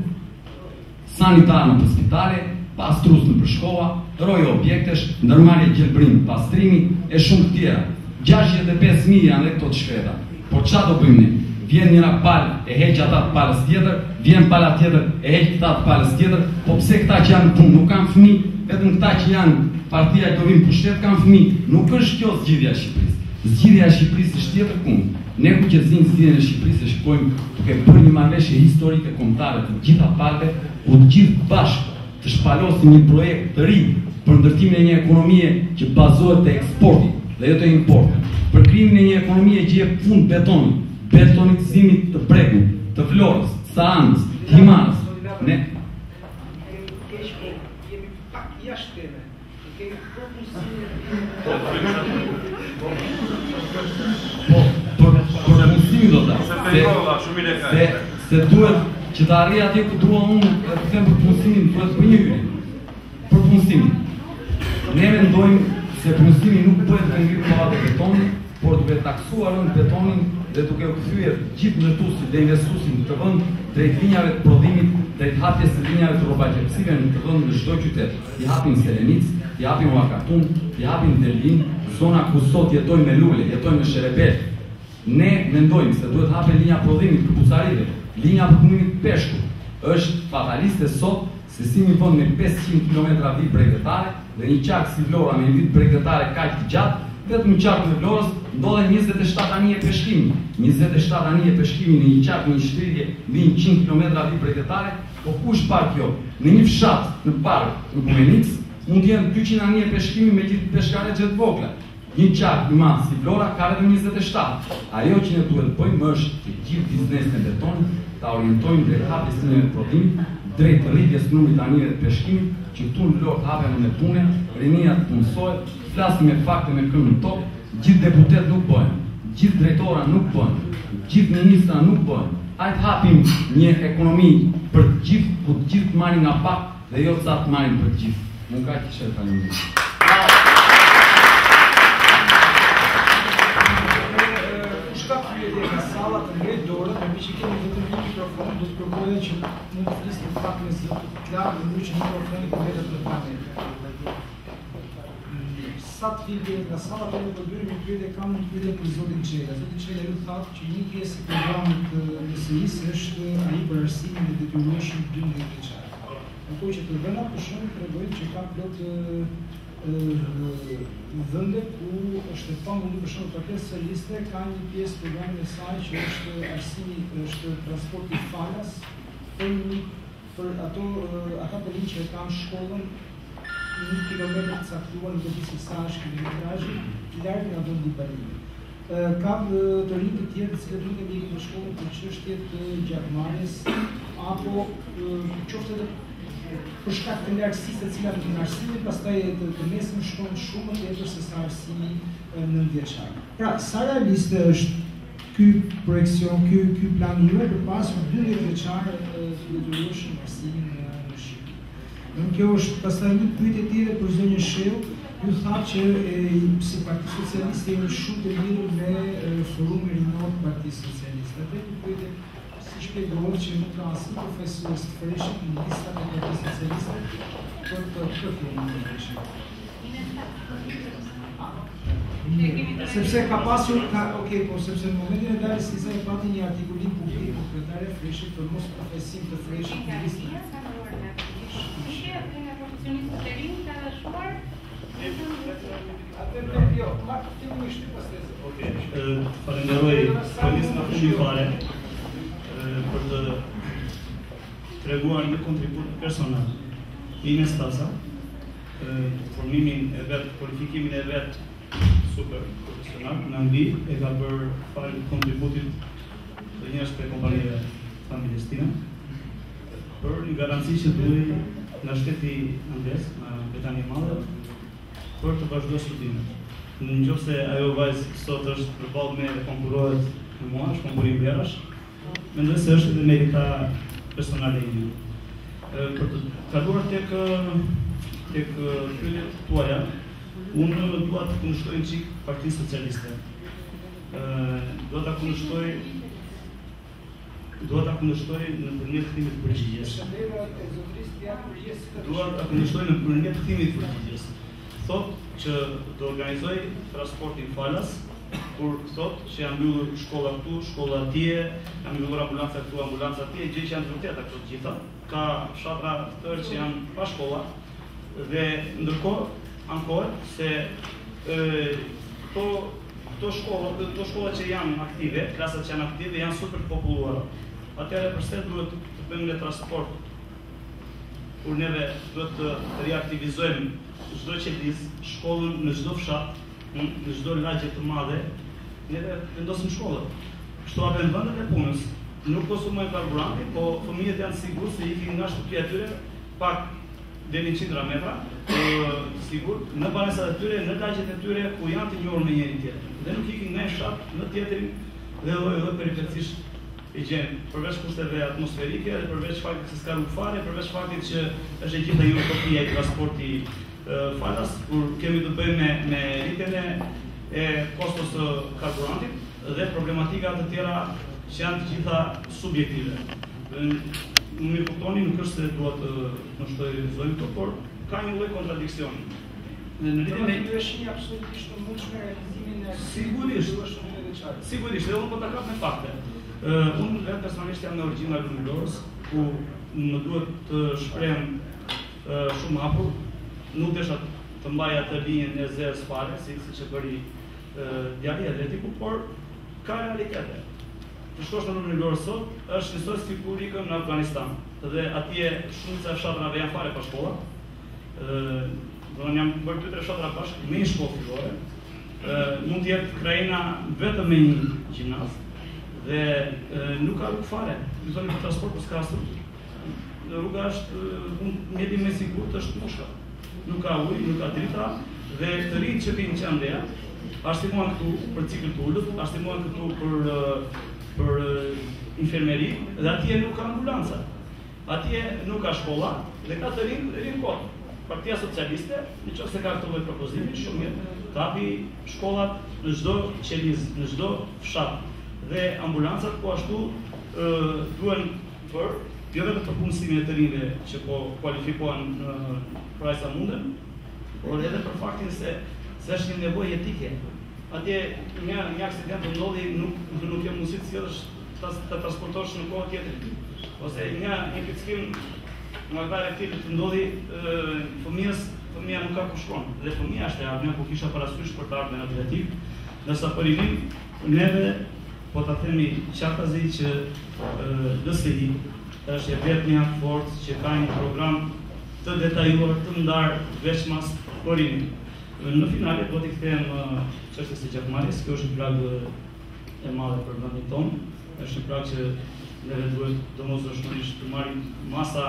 S5: sanitarë në spitale, pastrus në shkolla, roje objektesh, ndërmarrje gjelbrim, pastrimi e shumë të tjera. 65.000 janë dhe këto të shkreta. Por çfarë do bëjmë ne? Vjen njëra palë, e heq ata të palës tjetër, vjen pala tjetër, e heq ata të palës tjetër, po pse këta që janë punë nuk kanë fëmijë, vetëm këta që janë partia që vin pushtet kanë fëmijë. Nuk është kjo zgjidhja e Shqipërisë. Zgjidhja e Shqipërisë është tjetër kund. Ne ku që zinë zgjidhjen e Shqipërisë e shikojmë duke bërë një marrëveshje historike kombëtare të gjitha palëve, ku të gjithë bashkë të shpalosim një projekt të ri për ndërtimin e një ekonomie që bazohet te eksporti dhe jo te importi, për krijimin e një ekonomie që jep fund betonit, betonizimit të Bregut, të Vlorës, të Saanës, të Himarës. punësimi do ta. Se duhet që të arrijë atje ku dua unë, të them për punësimin, duhet për një hyri. Për punësimin. Ne mendojmë se punësimi nuk bëhet me ngrirë kollate betonit, por duke taksuar në betonin dhe duke u kthyer gjithë ndërtuesit dhe investuesit në të vend drejt linjave të prodhimit, drejt hapjes së linjave të rrobaqepsive në të vend në çdo qytet. I hapin Selenic, i hapin Uakatun, i hapin Delvin, zona ku sot jetojnë me lule, jetojnë me sherebet. Ne mendojmë se duhet hapen linja prodhimit për bucarive, linja përpunimit peshku. Është fataliste sot se si një vend me 500 km vit bregdetare dhe një qark si Vlora me një vit bregdetare kaq të gjatë, vetëm një qark në Vlorës ndodhen 27 anije peshkimi. 27 anije peshkimi në një qark, në një shtrirje mbi 100 km vit bregdetare, po kush par kjo? Në një fshat në park në Gumenic mund të jenë 200 anije peshkimi me gjithë peshkare gjithë vogla. Një qark i madh si Vlora ka vetëm 27. Ajo që ne duhet bëjmë është që gjithë biznesin e betonit ta orientojmë drejt hapjes së linjave të prodhimit, drejt rritjes së numrit të anijeve të peshkimit, që këtu në Vlorë hapen me pune, rinia të punësohet, flasim me fakte me këmbë në tokë, gjithë deputet nuk bëhen, gjithë drejtora nuk bëhen, gjithë ministra nuk bëhen. Hajde hapim një ekonomi për të gjithë, ku të gjithë marrin nga pak dhe jo sa të marrin për të gjithë. Nuk ka që shërë faleminderit.
S2: Nga sala të ngrej dorë, për që kemi vetëm një mikrofon, do të përgoja që mund të flisë në pak me zë të klarë dhe që mikrofonit të vetët në kamerë. Sa të filje nga sala të në përgjurë, një pyetje kam një pyetje për Zotin Qela. Zotin Qela ju thatë që një pjesë i programit NSI-s është ai për arsimin dhe detyrueshëm 12 vjeçar. Ato që të vëna për shumë tregojnë që ka plot vende ku është pamundur për shkak të kërkesës socialiste, ka një pjesë programit e saj që është arsimi, është transporti falas për ata të rinj që kanë shkollën 1 kilometër të caktuar në përgjithësi sa është kilometrazhi larg nga vendi i barimit. Ka të rinj të tjerë që duhet të ikën në shkollë për çështje të gjakmarrjes apo qoftë edhe për shkak të largësisë e cilat në arsimin, pastaj të mesëm shkon shumë tjetër se sa arsimi 9 vjeçar. Pra, sa realiste është ky projekcion, ky plan i juaj për pasur 12 vjeçar të detyrueshëm arsimin në Shqipëri. Kjo është pastaj një pyetje tjetër për zonjën Sheu, ju thatë që si Parti Socialiste jemi shumë të lidhur me forumin rinor të Partisë Socialiste. Atë pyetje shpjegohet që nuk ka asnjë profesor të freshët në listat e Partisë Socialiste për të forumin e sepse ka pasur, po sepse në momentin e daljes së saj pati një artikulim publik për kryetare freshët për mos profesim të freshët në listë.
S1: Falenderoj komisën në fundin fare për të treguar një kontribut personal. Ines Tasa, formimin e vetë, kualifikimin e vetë super profesional në Angli, e ka bërë falë kontributit të njërës për kompanive familjes time, për një garanci që duhe nga shteti angles, nga Britania Madhe, për të vazhdo studimet. Në qoftë se ajo vajzë sot është përballë me dhe konkurohet në mua, është konkurim verash, mendoj se është edhe merita personale e ime. Për të kaluar tek pyetjet tuaja, unë dua të kundërshtoj një çik Partinë Socialiste. Dua ta kundërshtoj nëpërmjet kthimit të përgjigjes. Dua ta kundërshtoj nëpërmjet kthimit të përgjigjes. Thot që do organizoj transportin falas, kur thot që janë mbyllur shkolla këtu, shkolla atje, janë mbyllur ambulanca këtu, ambulanca atje, gjë që janë të vërteta këto të gjitha. Ka fshatra të tërë që janë pa shkolla dhe ndërkohë ankohet se këto shkolla që janë aktive, klasat që janë aktive janë super të populluara. Atëherë përse duhet të bëjmë në transport kur neve duhet të reaktivizojmë çdo qeveris, shkollën në çdo fshat, në çdo lagje të madhe, neve vendosim shkollën. Kështu hapën vendet e punës, nuk konsumojnë karburanti, po fëmijët janë sigurt se ikin nga shtëpia e tyre pak deri 100 metra, sigurt, në banesat e tyre, në lagjet e tyre ku janë të njohur me njëri tjetrin. Dhe nuk ikin nga një fshat në tjetrin dhe edhe periferisht i gjen, përveç kushteve atmosferike, dhe përveç faktit se s'ka rrugë fare, përveç faktit që është e gjitha utopia i transporti falas, kur kemi të bëjmë me rritjen e kostos të karburantit dhe problematika të tjera që janë të gjitha subjektive. Më mirë kuptoni, nuk është se duhet të shtojmë këto, por ka një lloj kontradiksioni. Në rritjen e
S2: Ju është një absolutisht të mundshme realizimin e
S1: Sigurisht, dhe unë po ta kap me fakte. Unë vetë personalisht jam në origjinë nga Lumilorës, ku më duhet të shprehem shumë hapur, nuk desha të mbaj atë linjën e zerës fare, siç e bëri djali Atletiku, por ka realitete. Të shkosh në Lumilorë sot, është njësoj si kur ikëm në Afganistan, dhe atje shumica e fshatrave janë fare pa shkolla. Jam bërë 2-3 fshatra bashkë me një shkollë fillore. Mund të jetë Krajina vetëm me një gjimnaz dhe nuk ka rrugë fare. Ju thoni për transport, por s'ka as rrugë. Rruga është mjeti më i sigurt është mushka. Nuk ka ujë, nuk ka drita dhe të rinjtë që vinë qendra arsimuan këtu për cikël të ulët, arsimuan këtu për infermeri dhe atje nuk ka ambulanca. Atje nuk ka shkolla dhe ka të rinë kohë. Partia Socialiste, nëse ka këtë lloj propozimi, shumë mirë, të hapi shkollat në çdo qeliz, në çdo fshat. Dhe ambulancat po ashtu duhen për jo vetëm për punësimin e të rinjve që po kualifikohen për aq sa munden, por edhe për faktin se është një nevojë etike. Atje një aksident të ndodhi, nuk ke mundësi të sjellësh të transportosh në kohë tjetër. Ose një pickim nga këta rektile të ndodhi fëmija nuk ka ku shkon. Dhe fëmija është e ardhmja ku kisha parasysh për të ardhmen atletik, ndërsa për rinim, neve po ta themi qartazi që DSI është e vetmja forcë që ka një program të detajuar, të ndarë veçmas për rinim. Në finale, do t'i kthehem çështjes së Gjakmarrjes, kjo është një plagë e madhe për vendin tonë, është një plagë që neve duhet domosdoshmërisht të marrim masa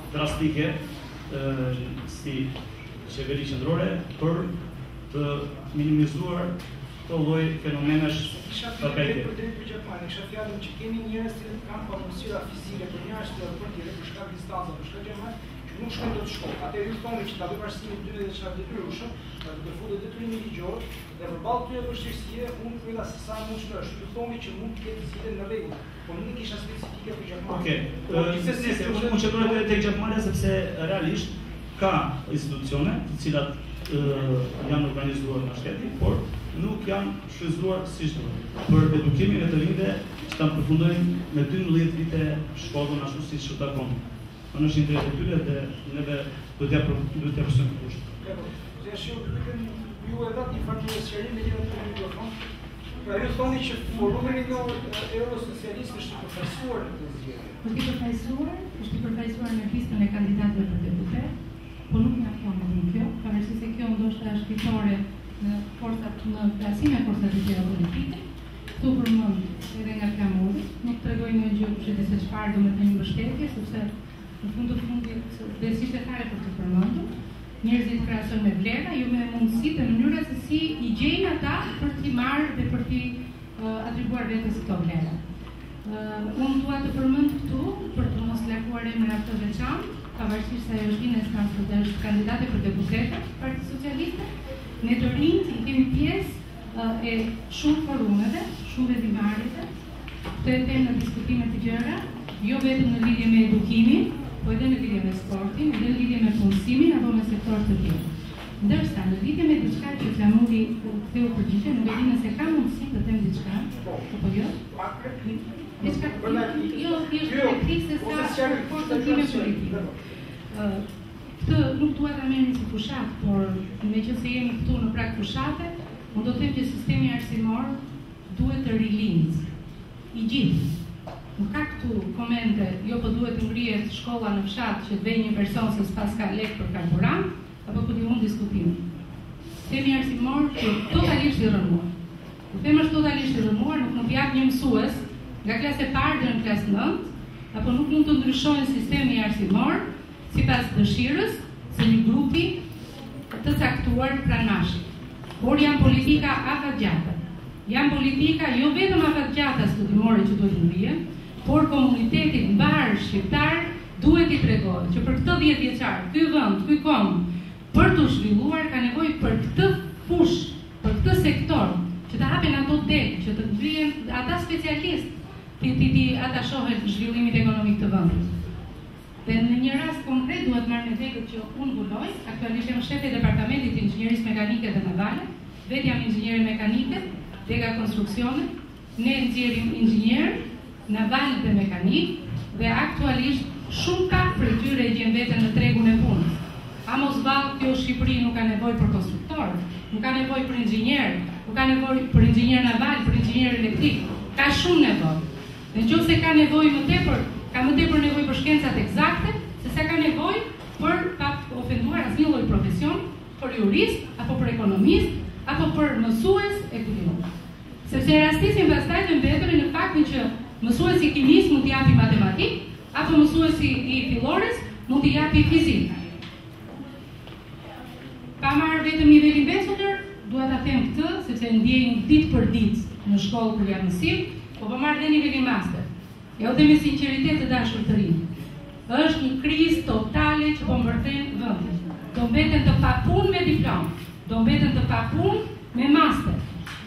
S1: drastike si qeveri qendrore për të minimizuar këto lloj fenomenesh të kajtë.
S2: Për Gjakmarrje, kisha fjalën që kemi njerëz që kanë pamundësira fizike për njerëz të aeroportit për shkak distancave, për shkak Gjermanisë, nuk shkojnë dot në shkollë. Atëherë ju thoni që ta bëj arsimin 12 çfarë detyrueshëm, do të futet detyrimi ligjor dhe përballë këtyre vështirësive unë pyeta se sa mundshme është. Ju thoni që mund të ketë zgjidhje në rregull, por nuk kisha specifike për Gjakmarrje.
S1: Unë qëndroj tek Gjakmarrja sepse realisht ka institucione të cilat janë organizuar nga shteti, por nuk janë shfrytzuar siç duhet. Për edukimin e të rinjve që ta përfundojnë me 12 vite shkollën ashtu siç u takon. Në është interes e tyre dhe neve do t'ja përsojmë kushtë.
S2: Ju e datë një farë sqarim me një të mikrofon. Pra ju thoni që forumi në eurosocialist është i përfaqësuar në këtë zgjedhje.
S3: Është i përfaqësuar në listën e kandidatëve për deputet, por nuk mjafton vetëm kjo, pavarësisht se kjo ndoshta është fitore në forcat në krahasim me forcat e tjera politike. Këtu përmend edhe nga Kamuri, nuk tregoj një gjë kushtet se çfarë do të thënë mbështetje, sepse në fund të fundit desisht e fare për të përmendur. Njerëzit krahasojnë me vlera, ju me mundësitë në mënyrë se si i gjejnë ata për t'i marrë dhe për t'i atribuar vetes këto vlera. Unë dua të përmend këtu për të mos lakuar emra të veçantë, pavarësisht se ajo është Ines Kansu dhe është kandidate për deputete Partisë Socialiste, ne të rinjt i kemi pjesë e shumë forumeve, shumë webimareve, të jetojmë në diskutime të gjëra, jo vetëm në lidhje me edukimin, po edhe në lidhje me sportin, edhe në lidhje me punësimin apo me sektor të tjerë. Ndërsa në lidhje me diçka që Flamuri ktheu përgjigje, nuk e di nëse ka mundësi të them diçka, apo jo? Diçka jo thjesht kritikë sa forcëtime politike. Këtë nuk dua ta merrni si fushat, por meqense jemi këtu në prag fushate, unë do të them që sistemi arsimor duhet të rilindë. I gjithë. Nuk ka këtu komente, jo po duhet të ngrihet shkolla në fshat që të vej një person se s'pas ka lek për karburant, apo po di unë diskutim. Sistemi arsimor që totalisht i rënuar. Kur them është totalisht i rënuar, nuk jap një mësues nga klasa e parë deri në klasën 9, apo nuk mund të ndryshojnë sistemi arsimor sipas dëshirës së një grupi të caktuar pranashit. Por janë politika afatgjate. Janë politika jo vetëm afatgjata studimore që duhet ngrihen, por komunitetin mbar shqiptar duhet i tregohet që për këtë 10 vjeçar, ky vend, ky kom, për të zhvilluar ka nevojë për këtë fushë, për këtë sektor, që të hapen ato degë, që të ngrihen ata specialistë, ata shohin zhvillimin ekonomik të vendit. Dhe në një rast konkret duhet marrë me degët që unë vuloj, aktualisht jam shefi i departamentit të inxhinierisë mekanike dhe navale, vetë jam inxhiniere mekanike, dega konstruksione, ne nxjerrim inxhinier, naval dhe mekanik, dhe aktualisht shumë pak prej tyre gjen veten në tregun e punës. Mos kjo Shqipëri nuk ka nevojë për konstruktor, nuk ka nevojë për inxhinier, nuk ka nevojë për inxhinier naval, për inxhinier elektrik, ka shumë nevojë. Dhe nëse ka nevojë më tepër, ka më tepër nevojë për shkencat eksakte, se sa ka nevojë për pa ofenduar asnjë lloj profesion, për jurist, apo për ekonomist, apo për mësues e kujtimi. Sepse rastisim pastaj të mbetemi në faktin që mësuesi kimist mund t'i japi matematik, apo mësuesi i fillores mund t'i japi fizik. Pa marrë vetëm nivelin bachelor, dua ta them këtë, sepse ndjej ditë për ditë në shkollë kur jam mësim, po marrë dhe nivelin master. Ja u themi sinqeritet të dashur të rinj. Është një krizë totale që po mbërthen vendin. Do mbeten të papunë me diplomë, do mbeten të papunë me master.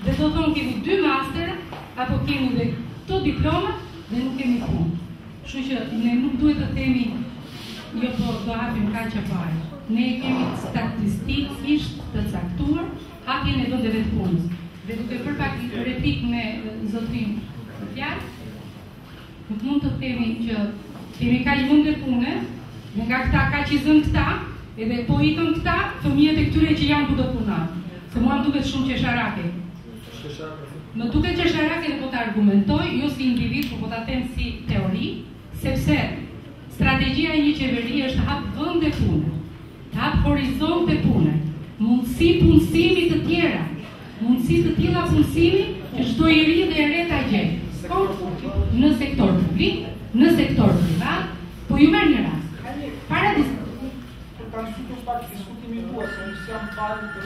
S3: Dhe do thonë kemi 2 master, apo kemi dhe këto diploma dhe nuk kemi punë. Kështu që ne nuk duhet të themi jo po do hapim kaq apo aq. Ne kemi statistikisht të caktuar hapjen e vendeve të punës. Dhe duke bërë pak replik me zotrin fjalë, nuk mund të themi që kemi kaq vende pune, dhe nga këta kaq i zën këta, edhe po ikën këta, fëmijët e këtyre që janë ku do punojnë. Se mua më duket shumë qesharake. Më duket qesharake dhe po të argumentoj, jo si individ, po ta them si teori, sepse strategjia e një qeverie është të hap vende pune, të hap horizonte pune, mundësi punësimi të tjera, mundësi të tilla punësimi që çdo i ri dhe e re ta gjej. Në sektor publik, në sektor privat, po ju merr një rast. Para
S2: Kanë shkuar pak diskutimin tuaj, se unë jam parë për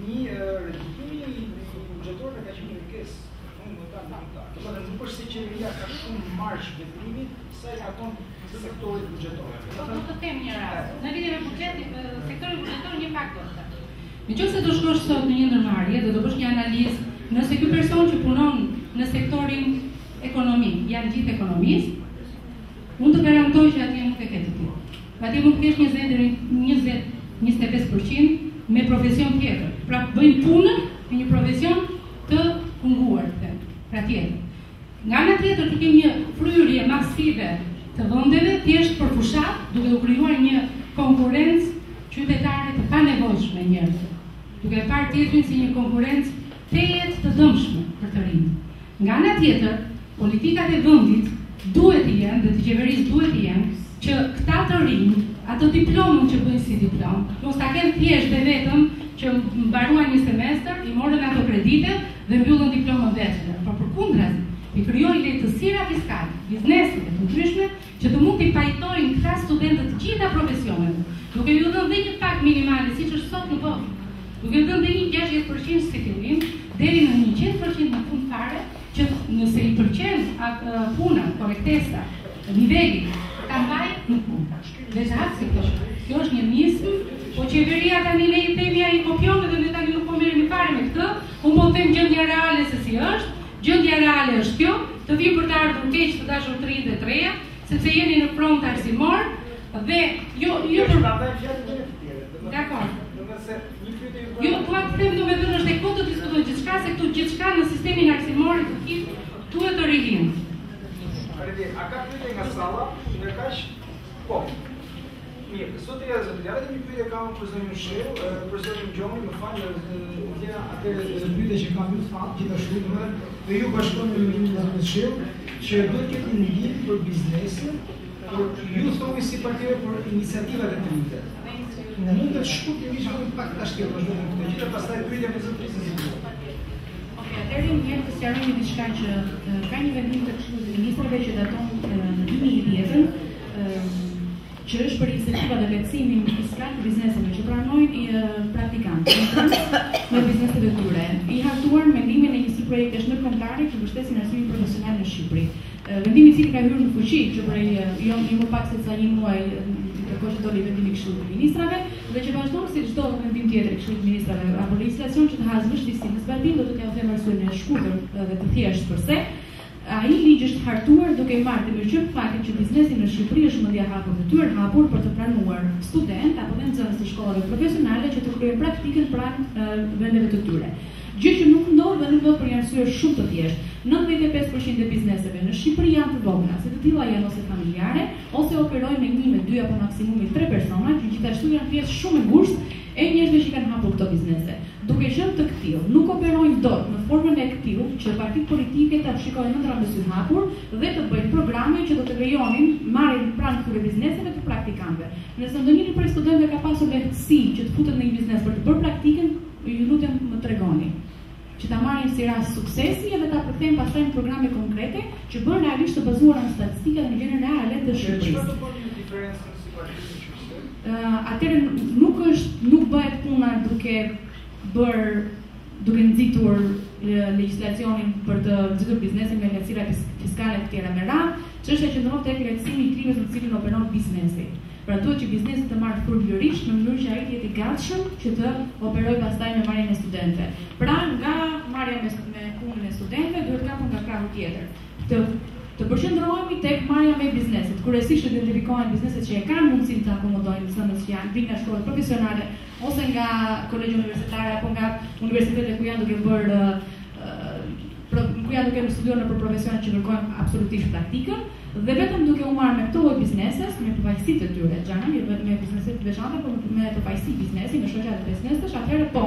S2: një redukimi buxhetor ka qenë kërkesë. Nuk është se qeveria ka shumë marsh veprimi sa i takon sektorit buxhetor.
S3: Do të them një rast. Në lidhje me buxhetin, sektori buxhetor një faktor. Nëse do shkosh sot në një ndërmarrje dhe do bësh një analizë, nëse ky person që punon në sektorin ekonomik, janë gjithë ekonomistë, unë të garantoj që atje nuk e ke të tillë. Atje mund të kesh 20-25% me profesion tjetër. Pra bëjnë punën me një profesion të hunguar, pra tjetër. Nga ana tjetër ti ke një fryrje masive të vendeve thjesht për fushat, duke u krijuar një konkurrencë qytetare të panevojshme njerëzve. Duke parë tjetrin si një konkurrencë tejet të dëmshme për të rinjt. Nga ana tjetër, politikat e vendit duhet të jenë dhe të qeverisë duhet të jenë që këta të rinj, ato diplomën që bëjnë si diplomë, mos ta kenë thjesht dhe vetëm që mbaruan një semestër, i morën ato kredite dhe mbyllën diplomën bachelor. Por përkundrazi, i krijojnë lehtësira fiskale, bizneset e të ndryshme që të mund t'i pajtojnë këta studentë të gjitha profesioneve, duke ju dhënë dhe një pak minimale, siç është sot në botë, duke dhënë dhe një 60% si fillim, deri në 100% në fund fare, që nëse i pëlqen puna, korrektesa, niveli, ta mbaj në punë. Dhe zhatësi kjo është një nismë, po qeveria tani ne i themi ai kopjon dhe ne tani nuk po merremi fare me këtë, unë po them gjendja reale se si është, gjendja reale është kjo, të vi për të ardhur keq të dashur të rinj dhe të reja, sepse jeni në front arsimor dhe jo për Dakor. Jo, dua të them domethënë është e kohë të diskutojmë gjithçka se këtu gjithçka në sistemin arsimor të gjithë duhet të rihin.
S2: A ka pyetje nga salla? Në kaq? Po. Mirë, sot ja zotëria një pyetje kam për zonin Shehu, për zonin Gjoni, më fal, ja atë pyetje që kam një fat gjithashtu, dhe ju bashkoni me zonin Shehu, që do të ketë një ndihmë për biznesin, por ju thoni si partia për iniciativat e tyre. Në mund të shkutimisht më pak tash kjo vazhdon këtë gjë, pastaj pyetja me zotërinë.
S4: Atëherë një të sqarojmë diçka që ka një vendim të Këshillit të Ministrave që daton në 2010, që është për incentiva dhe lehtësimin fiskal të bizneseve që pranojnë praktikantë me bizneset e tyre. I hartuar mendimin e një projektesh ndërkombëtare që mbështesin arsimin profesional në Shqipëri. Vendimi i cili ka hyrë në fuqi që prej jo më pak se ca një muaj ndërkohë që doli vendimi i Këshillit të Ministrave dhe që vazhdon si çdo vendim tjetër i Këshillit të Ministrave apo legislacion që të hasë vështirësi në zbatim, do të t'ja them arsyeën e shkurtër dhe të thjeshtë përse. Ai ligj është hartuar duke i marrë mëqyp faktin që biznesi në Shqipëri është mendja hapur detyrë hapur për të pranuar student apo nxënës të shkollave profesionale që të kryejnë praktikën pranë vendeve të tyre. Gjë që nuk ndodh dhe nuk do për një arsye shumë të thjeshtë. 95% e bizneseve në Shqipëri janë të vogla, se të tilla janë ose familjare, ose operojnë me 1 me 2 apo maksimumi 3 persona, që gjithashtu janë pjesë shumë e ngushtë e njerëzve që kanë hapur këto biznese. Duke qenë të këtill, nuk operojnë dot në formën e këtill që partitë politike ta shikojnë ëndra me sy hapur dhe të bëjnë programe që do të lejonin marrjen pranë këtyre bizneseve të praktikantëve. Nëse ndonjëri prej studentëve ka pasur lehtësi që të futet në një biznes për të bërë praktikën, ju lutem më tregoni që ta marrin si rast suksesi edhe ta përkthejmë pastaj në programe konkrete që bëhen realisht të bazuara në statistika dhe në gjenën reale të Shqipërisë. Çfarë do të bëni diferencën sipër atëherë nuk bëhet puna duke nxitur legjislacionin për të nxitur biznesin me lehtësira fiskale të tjera me radhë, çështja qëndron tek lehtësimi i klimës në të cilin operon biznesi. Pra duhet që biznesi të marrë furbërisht në mënyrë që ai të jetë i gatshëm që të operojë pastaj me marrjen e studentëve. Pra nga marrja me punën e studentëve duhet kapur nga krahu tjetër. Të përqendrohemi tek marrja me bizneset. Kryesisht identifikohen bizneset që e kanë mundësinë të akomodojnë nxënës që janë nga shkollat profesionale ose nga kolegje universitare apo nga universitetet ku janë duke bërë ku janë duke studiuar për profesionet që kërkojnë absolutisht praktikën. Dhe vetëm duke u marrë me këto lloj bizneses, me përfaqësitë të tyre, xhana, me biznese të veçanta, por me përfaqësi biznesi, me shoqata të biznesesh, atëherë po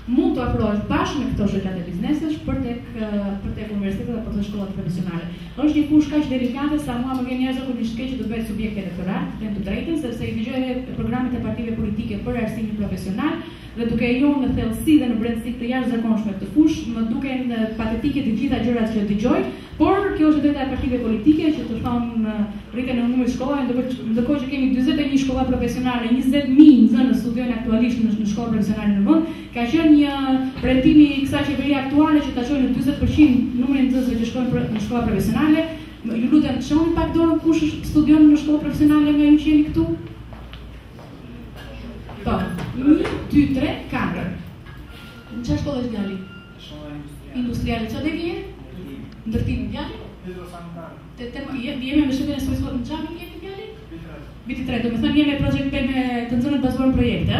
S4: mund të afrohesh bashkë me këto shoqata të biznesesh për tek universitetet apo të shkollat profesionale. Është një fushë kaq delikate sa mua më vjen njerëz kur diçka që do bëhet subjekt elektoral, them të drejtën, sepse i dëgjoj programet e partive politike për arsimin profesional dhe duke i lënë në thellësi dhe në brendësi të jashtëzakonshme këtë fushë, më duken patetike të gjitha gjërat që dëgjoj, por kjo është drejta e partive politike që të thonë rritjen e numrit shkollave, ndërkohë që kemi 41 shkolla profesionale, 20.000 nxënës studiojnë aktualisht në shkolla profesionale në vend, ka qenë një pretimi i kësaj qeverie aktuale që ta çojë në 40% numrin e nxënësve që shkojnë në shkolla profesionale. Ju lutem, shohni pak dorën kush studion në shkolla profesionale nga ju që jeni këtu. Po, 1, 2, 3, 4. Në çfarë shkollë është djali? Industriale, çfarë vjen? Ndërtimi djali? Jemi me shërbim e spesifikut në çfarë jemi djali? Viti 3, do të thënë jemi projekt me të nxënët bazuar në projekte,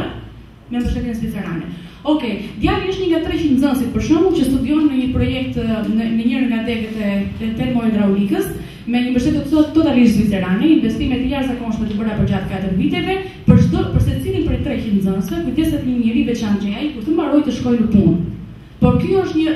S4: me mbështetjen zvicerane. Okej, djali është një nga 300 nxënësit për shembull që studion në një projekt në njërin nga degët e termohidraulikës me një mbështetje totalisht zvicerane, investime të jashtëzakonshme të bëra për gjatë 4 viteve, për secilin prej 300 nxënësve, kujdeset një njeri veçantë që ai kur të mbarojë të shkojë në punë. Por ky është një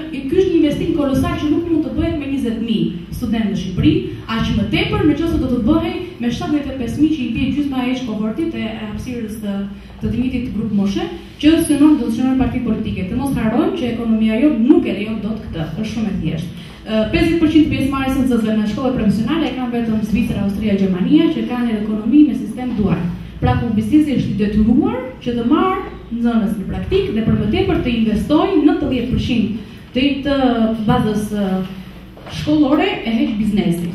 S4: investim kolosal që nuk mund të bëhet me 20.000 studentë në Shqipëri, aq më tepër nëse do të bëhej me 75.000 që i bie gjysma e kohortit e hapësirës të limitit grup moshe, që synon do të shënon parti politike. Të mos harrojmë që ekonomia jote nuk e lejon dot këtë, është shumë e thjeshtë. 50% pjesëmarrës së nxënësve në shkolla profesionale kanë vetëm Zvicra, Austria, Gjermania, që kanë edhe ekonomi me sistem dual. Pra biznesi është i detyruar që të marrë nxënës në praktikë dhe për më tepër të investojë 90% të bazës shkollore e heq biznesi.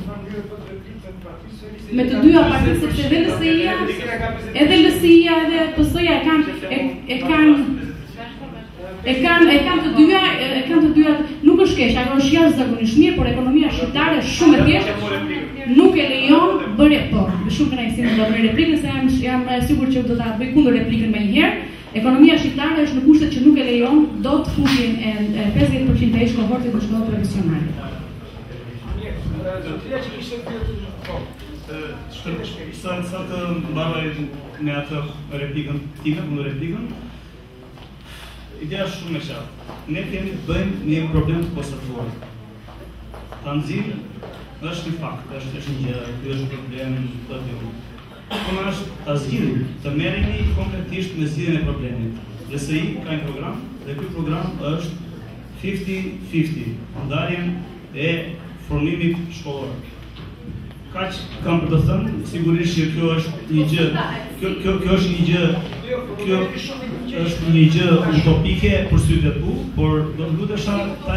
S4: Me të dyja partitë, sepse edhe LSI-ja edhe PS-ja e kanë të dyja, nuk është keq, ajo është jashtëzakonisht mirë, por ekonomia shqiptare është shumë e thjeshtë, nuk e lejon bërje po. Me shumë kënaqësi do të bëj replikën se jam sigurt që do ta bëj kundër replikën më një herë. Ekonomia shqiptare është në kushtet që nuk e lejon dot futjen e 50% të kohortit në shkolla profesionale.
S1: Sa të mbaroj me atë replikën time, kundër replikën. Ideja është shumë e qartë. Ne kemi të bëjmë një problem të posaçuar. Ta nxjerrim është një fakt, është një gjë, ky është problem të tillë. Por është ta zgjidhim, të merremi konkretisht me zgjidhjen e problemit. LSI ka një program dhe ky program është 50-50, ndarjen e formimit shkollor. Kaq kam për të thënë, sigurisht që kjo është një gjë, kjo është një gjë utopike për sytë tu, por do të lutesha ta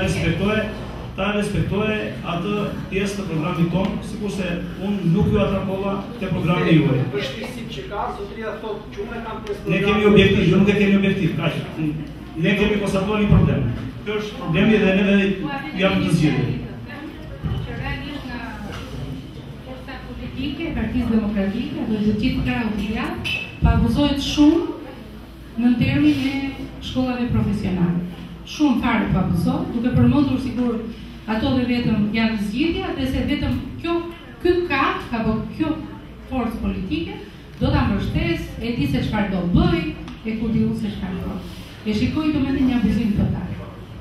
S1: respektoje atë pjesë të programit tonë, sikurse unë nuk ju atrapova te programi juaj.
S2: Vështirësitë që ka, zotëria thotë që unë kam pjesë.
S1: Ne kemi objektiv, ju nuk e kemi objektiv, kaq. Ne kemi konstatuar një problem. Ky është problemi dhe neve jam të zgjidhur.
S3: Partisë Demokratike, apo të gjithë krahut të gjatë, abuzohet shumë në termin e shkollave profesionale. Shumë fare abuzohet, duke përmendur sigur ato dhe vetëm janë zgjidhja, dhe se vetëm ky kaq apo kjo forcë politike do ta mbështesë, e di se çfarë do bëj, e ku diu se çfarë do. E shikoj domethënë një abuzim total.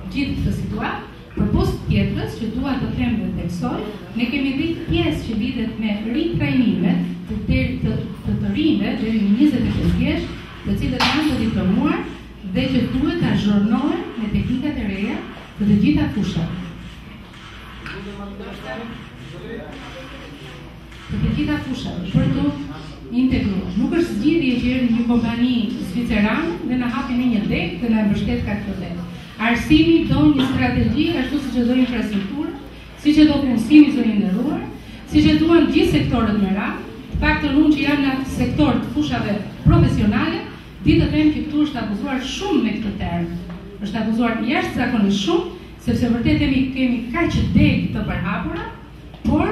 S3: Gjithë këtë situatë, përpost tjetrës që dua të them dhe theksoj, ne kemi dhënë pjesë që lidhet me ritrajnimet të rinjve deri në 25 vjeç, të cilët janë të diplomuar dhe që duhet ta zhurnohen me teknikat e reja për të gjitha fushat. Për të gjitha fushat, për të integruar. Nuk është zgjidhje që erdhi një kompani zvicerane dhe na hapin një dek dhe na mbështet ka këtë dek. Arsimi do një strategji, ashtu siç do infrastruktura, siç do punësimi zonë nderuar, siç duan gjithë sektorët me radhë, të paktën unë që jam në sektor të fushave profesionale, di të them që këtu është abuzuar shumë me këtë term. Është abuzuar jashtëzakonisht shumë, sepse vërtet kemi kaq deg të përhapura, por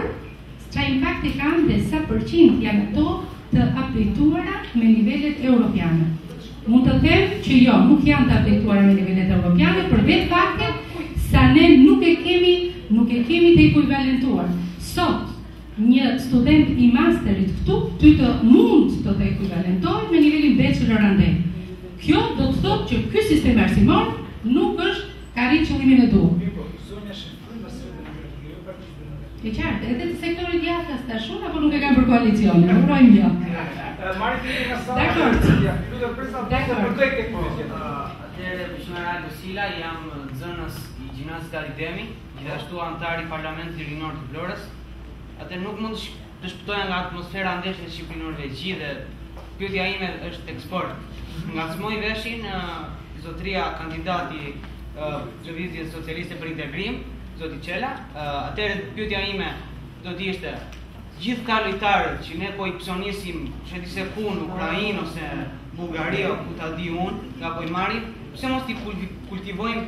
S3: çfarë impakti kanë dhe sa përqind janë ato të updateuara me nivelet europiane. Mund të them që jo, nuk janë të updateuara me nivelet europiane, për vetë faktin sa ne nuk e kemi të ekuivalentuar. Sot, një student i masterit këtu, ty të mund të ekuivalentojë me nivelin bachelor andej. Kjo do të thotë që ky sistem arsimor nuk është ka rritë qëllimin e duhur. E qartë, edhe të sektorit jashtë as tash apo nuk e kanë për koalicion, urojmë jo. Dakor.
S6: Atëherë, Bishmara Gosila, jam nxënës i gjimnazit Aridemi, gjithashtu antar i Parlamentit Rinor të Vlorës. Atëherë nuk mund të shpëtoja nga atmosfera ndeshjes në Shqipëri-Norvegji dhe pyetja ime është tek sport. Ngacmoi veshin zotëria kandidati Lëvizjes Socialiste për Integrim, zoti Qela. Atëherë pyetja ime do të ishte gjithë ka lojtarët që ne po i psonisim, sheti se ku në Ukrainë ose Bullgari o ku ta di unë, nga po i marrim, pse mos t'i kultivojmë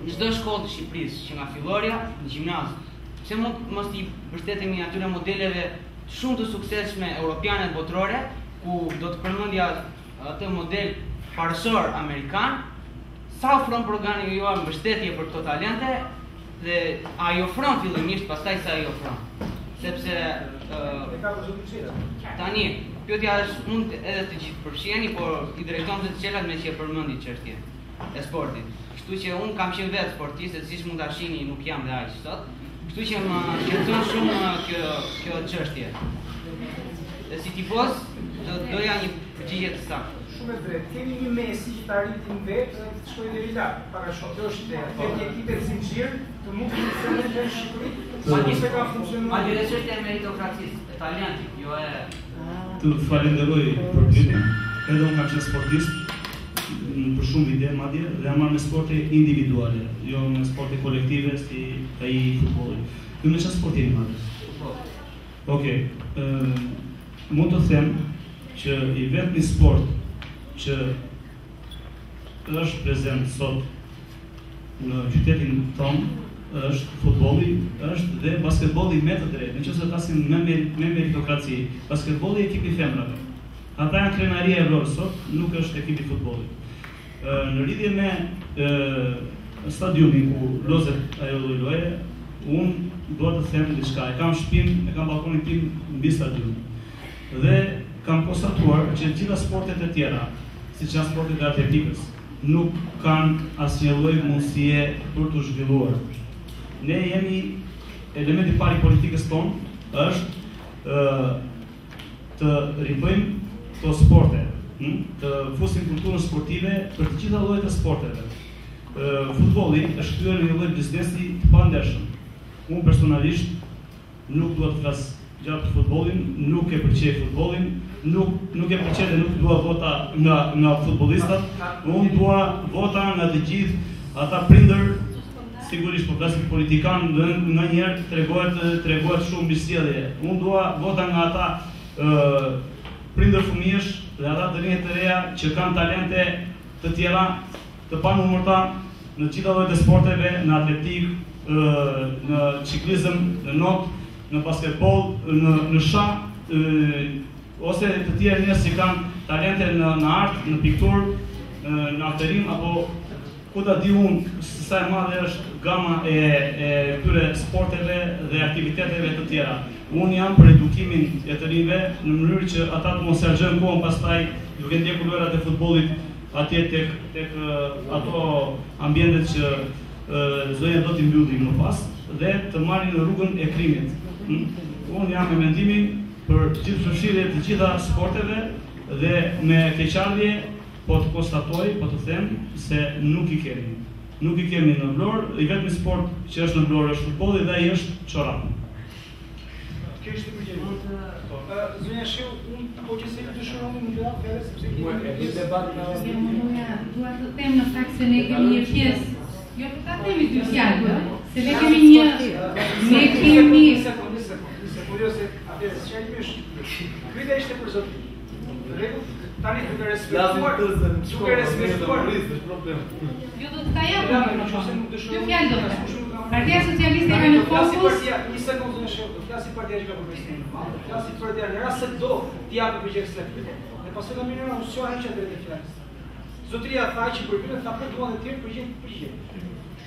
S6: në çdo shkollë të Shqipërisë, që nga fillorja në gjimnaz. Pse mos t'i mbështetemi atyre modeleve shumë të suksesshme europiane dhe botërore, ku do të përmendja atë model parësor amerikan, sa ofron programi juaj mbështetje për këto talente dhe ai ofron fillimisht, pastaj sa ai ofron. Sepse tani pyetja është mund edhe të gjithë përfshiheni, por i drejton të çelat me që e përmendi çështjen e sportit. Kështu që un kam qenë vetë sportist, siç mund ta shihni nuk jam dhe aq sot. Kështu që më shqetëson shumë kjo çështje. Dhe si tifoz doja një përgjigje të saktë.
S2: Shumë e drejtë. Kemi një Messi që të arritin vetë dhe të shkojë deri lart. Para shok, kjo është ideja. Kemi ekipe zinxhir të mund të funksionojnë në Shqipëri. Se ka funksionuar.
S6: Ma dhe çështja e meritokracisë, e talentit, jo e...
S1: Të falenderoj për pyetjen. Edhe unë kam qenë sportist për shumë vite madje dhe jam marrë me sporte individuale, jo me sporte kolektive si ai futbolli. Ky më çfarë sporti i madh? Okej. Mund të them që i vetmi sport që është prezent sot në qytetin tonë është futbolli, është dhe basketbolli me të drejtë. Nëse flasim me meritokraci, basketbolli ekipi femrave. Ata janë krenaria e Evropës sot, nuk është ekipi futbollit. Në lidhje me stadiumin ku lozet ajo loje, unë dua të them diçka. E kam shtëpinë, e kam balkonin tim mbi stadium. Dhe kam konstatuar që gjitha sportet e tjera, siç janë sportet e atletikës, nuk kanë asnjë lloj mundësie për të zhvilluar. Ne jemi elementi i parë i politikës tonë është të ribëjmë këto sporte, të fusim kulturën sportive për të gjitha llojet e sporteve. Futbolli është kthyer në një lloj biznesi të pandershëm. Unë personalisht nuk dua të flas gjatë futbollin, nuk e pëlqej futbollin, nuk e pëlqej dhe nuk dua vota nga futbollistat, unë dua vota nga të gjithë ata prindër, sigurisht po flasim politikan, nga njerë tregohet shumë mbështjellje. Unë dua vota nga ata prindër fëmijësh dhe ata të rinj të reja që kanë talente të tjera të panumërta në gjitha llojet e sporteve, në atletik, në ciklizëm, në not, në basketbol, në shah, ose të tjerë njerëz që kanë talente në art, në pikturë, në aktorim apo ku ta di unë sa e madhe është gama e këtyre sporteve dhe aktiviteteve të tjera. Unë jam për edukimin e të rinjve në mënyrë që ata të mos harxojnë kohën pastaj duke ndjekur lojrat e futbollit atje tek ato ambientet që zonja do t'i mbyllim më pas dhe të marrin në rrugën e krimit. Unë jam me mendimin për gjithëpërfshirje të gjitha sporteve dhe me keqardhje po të konstatoj, po të them se nuk i kemi. Nuk i kemi në Vlorë, i vetmi sport që është në Vlorë është futbolli dhe ai është çorapi.
S2: Kështë të përgjeni. Zonja Shiu, unë po që se ju të shëroni në bëra fere, sepse kemi debat në...
S3: Dua të them në fakt se ne kemi një pjesë, jo të ta themi dy fjalë, se ne kemi një... Ne kemi...
S2: Nisë kuriose, atërë, së qëllimisht, kryta ishte për zotë. Rregull, tani duke respektuar,
S3: Jo do të ta japim mikrofon. Dy fjalë do të. Partia Socialiste ka në fokus.
S2: Një sekundë në shërbë, flasi partia që ka përgjësimin. Flasi partia në rast se do t'i japë përgjësimin. Dhe pasoj da minera unë soa heqë drejt e fjalës. Zotria tha që përgjësimin tha për duan dhe tjerë përgjësimin.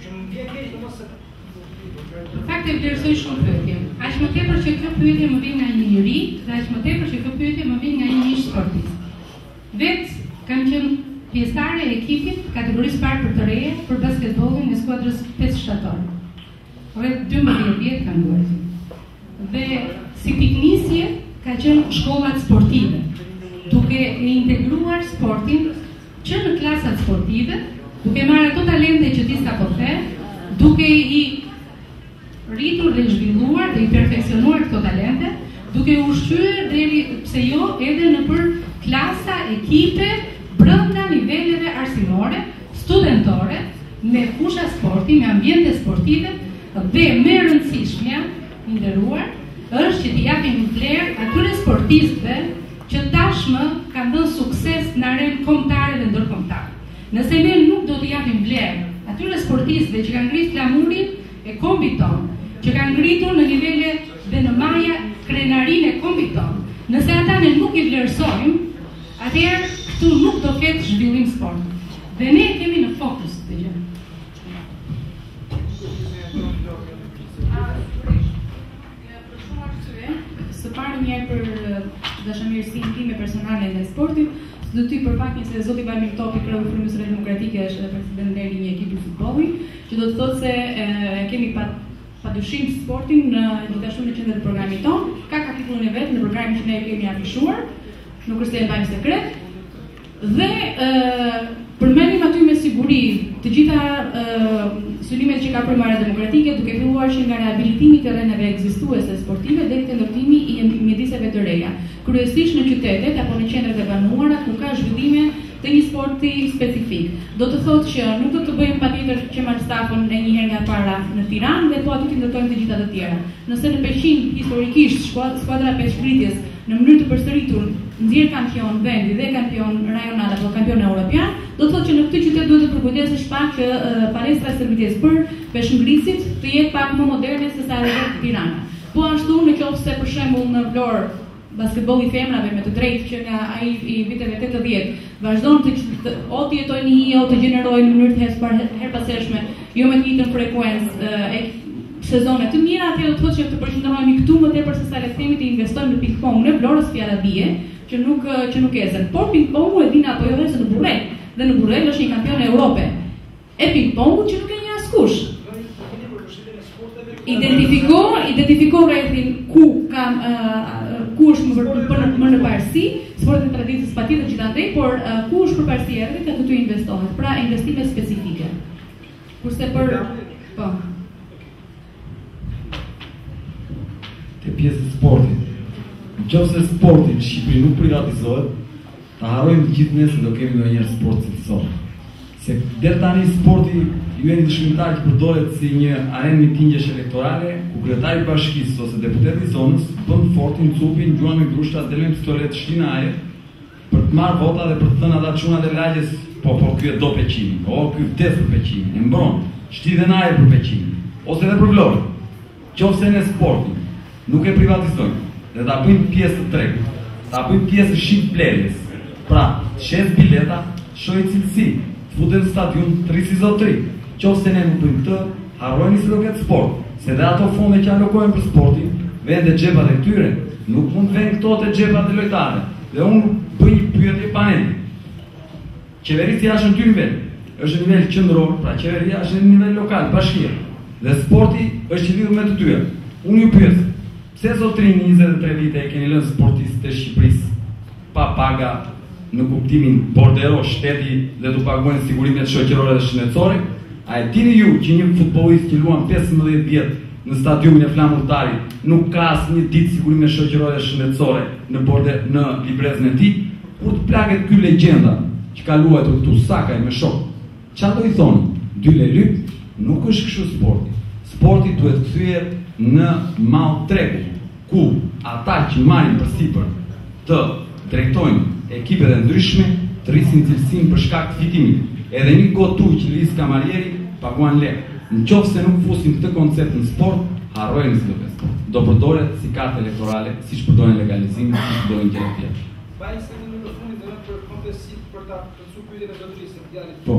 S2: Që më vjen keq dhe mos se...
S3: Në fakt e vlerësoj shumë pyetjen. Aq më tepër që kjo pyetje më vjen nga një njeri, dhe aq më tepër që kjo pyetje më vjen nga një mish sportist. Vetë kam qenë pjesëtare e ekipit kategorisë parë për të reja për basketbollin e skuadrës 5 shtator. Vetë 12 vjet kam luajtur. Dhe si piknisje ka qenë shkollat sportive, duke e integruar sportin që në klasat sportive, duke marrë ato talente që ti sapo the, duke i rritur dhe zhvilluar dhe i perfeksionuar këto talente, duke ushqyer deri pse jo edhe në për klasa, ekipe, brenda niveleve arsimore, studentore, me fusha sporti, me ambiente sportive dhe me rëndësishmja, nderuar, është që t'i japim vlerë atyre sportistëve që tashmë kanë dhënë sukses në arenë kombëtare dhe ndërkombëtare. Nëse ne nuk do t'i japim vlerë atyre sportistëve që kanë ngritur flamurin e kombit tonë, që kanë ngritur në nivele dhe në maja krenarinë e kombit tonë. Nëse ata ne nuk i vlerësojmë, atëherë këtu nuk do ketë zhvillim sporti. Dhe ne kemi në fokus këtë gjë.
S4: Së parë njëherë për dashamirësinë time personale dhe sportit, do t'y përfaqin se zoti Vajmir Topi, kreu i Frymës Demokratike, është edhe president i një ekipi futbolli, që do të thotë se kemi padyshim sportin gjithashtu në qendër të programit tonë, ka kapitullin e vet në programin që ne kemi afishuar, nuk është se e mbajmë sekret, dhe përmendim aty me siguri të gjitha synimet që ka Fryma Demokratike, duke filluar që nga rehabilitimi të terreneve ekzistuese sportive deri te ndërtimi i mjediseve të reja, kryesisht në qytetet apo në qendrat e banuara ku ka zhvillime të një sporti specifik. Do të thotë që nuk do të bëjmë patjetër që marr stafën e një herë nga para në Tiranë dhe po aty të ndërtojmë të gjitha të tjera. Nëse në Peqin historikisht skuadra peshqritjes në mënyrë të përsëritur nxjerr kampion vendi dhe kampion rajonal apo kampion evropian, do të thotë që në këtë qytet duhet të përkujdesesh pak që palestra e servitjes për peshngritësit të jetë pak më moderne se sa edhe Tirana. Po ashtu nëse për shembull në Vlorë basketbolli i femrave me të drejtë që nga ai i viteve 80 vazhdon të o të jetojnë një o të gjenerojnë në mënyrë të herpashershme, jo me të njëjtën frekuencë sezone të mira, atëherë do të thotë që të përqendrohemi këtu më tepër se sa le të themi të investojmë në ping-pong në Vlorës fjala bie, që nuk ezen. Por ping-pongu e dina apo jo vetë në Burrell, dhe në Burrell është një kampion e Europë. E ping-pongut që nuk e njeh askush. Identifiko rrethin ku është më në parësi, sportet e traditës patjetër gjithandej, por ku është përparësi e rrethit aty të investohet, pra investime specifike. Kurse për
S5: pjesë e sportit. Nëse sporti në Shqipëri nuk privatizohet, ta harrojmë të gjithë ne se do kemi ndonjëherë sport cilësor. Se deri tani sporti ju jeni dëshmitar që përdoret si një arenë mitingjesh elektorale, ku kryetari i bashkisë ose deputeti i zonës bën fortin, cupin, gjuan me grushta, delën pistolet, shtin ajër për të marrë vota dhe për të thënë ata çunat e lagjes, po ky e do Peqinin, ky vdes për Peqinin, e mbron, shtidhen ajër për Peqinin, ose edhe për Vlorën. Qofse ne sportin nuk e privatizojmë dhe ta bëjmë pjesë të tregut, ta bëjmë pjesë të shit blerjes. Pra, shes bileta, shoj cilësi, futen stadium, të rrisi zotëri. Qofse ne nuk bëjmë këtë, harrojni se do ketë sport, se dhe ato fonde që alokojnë për sportin, vjen te xhepat e tyre, nuk mund të vjen këto te xhepat e lojtarëve. Dhe unë bëj një pyetje paneli. Qeveria është në dy nivel. Është në nivel qendror, pra qeveria është në nivel lokal, bashkia. Dhe sporti është i lidhur me të dyja. Unë ju pyet, pse zotërinë 23 vite e keni lënë sportistët e Shqipërisë pa paga në kuptimin bordero, shteti dhe të paguajnë sigurimet shoqërore dhe shëndetësore? A e dini ju që një futbollist që luan 15 vjet në stadiumin e Flamurtarit nuk ka asnjë ditë sigurime shoqërore dhe shëndetësore në librezën e tij? Kur të plaget ky legjenda që ka luajtur këtu Sakaj me shok, çfarë do i thonë? Dy lelyp, nuk është kështu sporti. Sporti duhet kthyer në mall tregu, ku ata që marrin përsipër të drejtojnë ekipet e ndryshme të rrisin cilësinë për shkak të fitimit. Edhe një gotuj që lis kamarieri paguan lek. Nëse nuk fusim këtë koncept në sport, harrojmë se do të sport. Do përdoret si kartë elektorale, siç përdoren legalizimin, siç përdoren gjëra të tjera.
S2: Pa se në fundit edhe për kontesit për ta përcuar pyetjet e zotërisë të djalit.
S5: Po.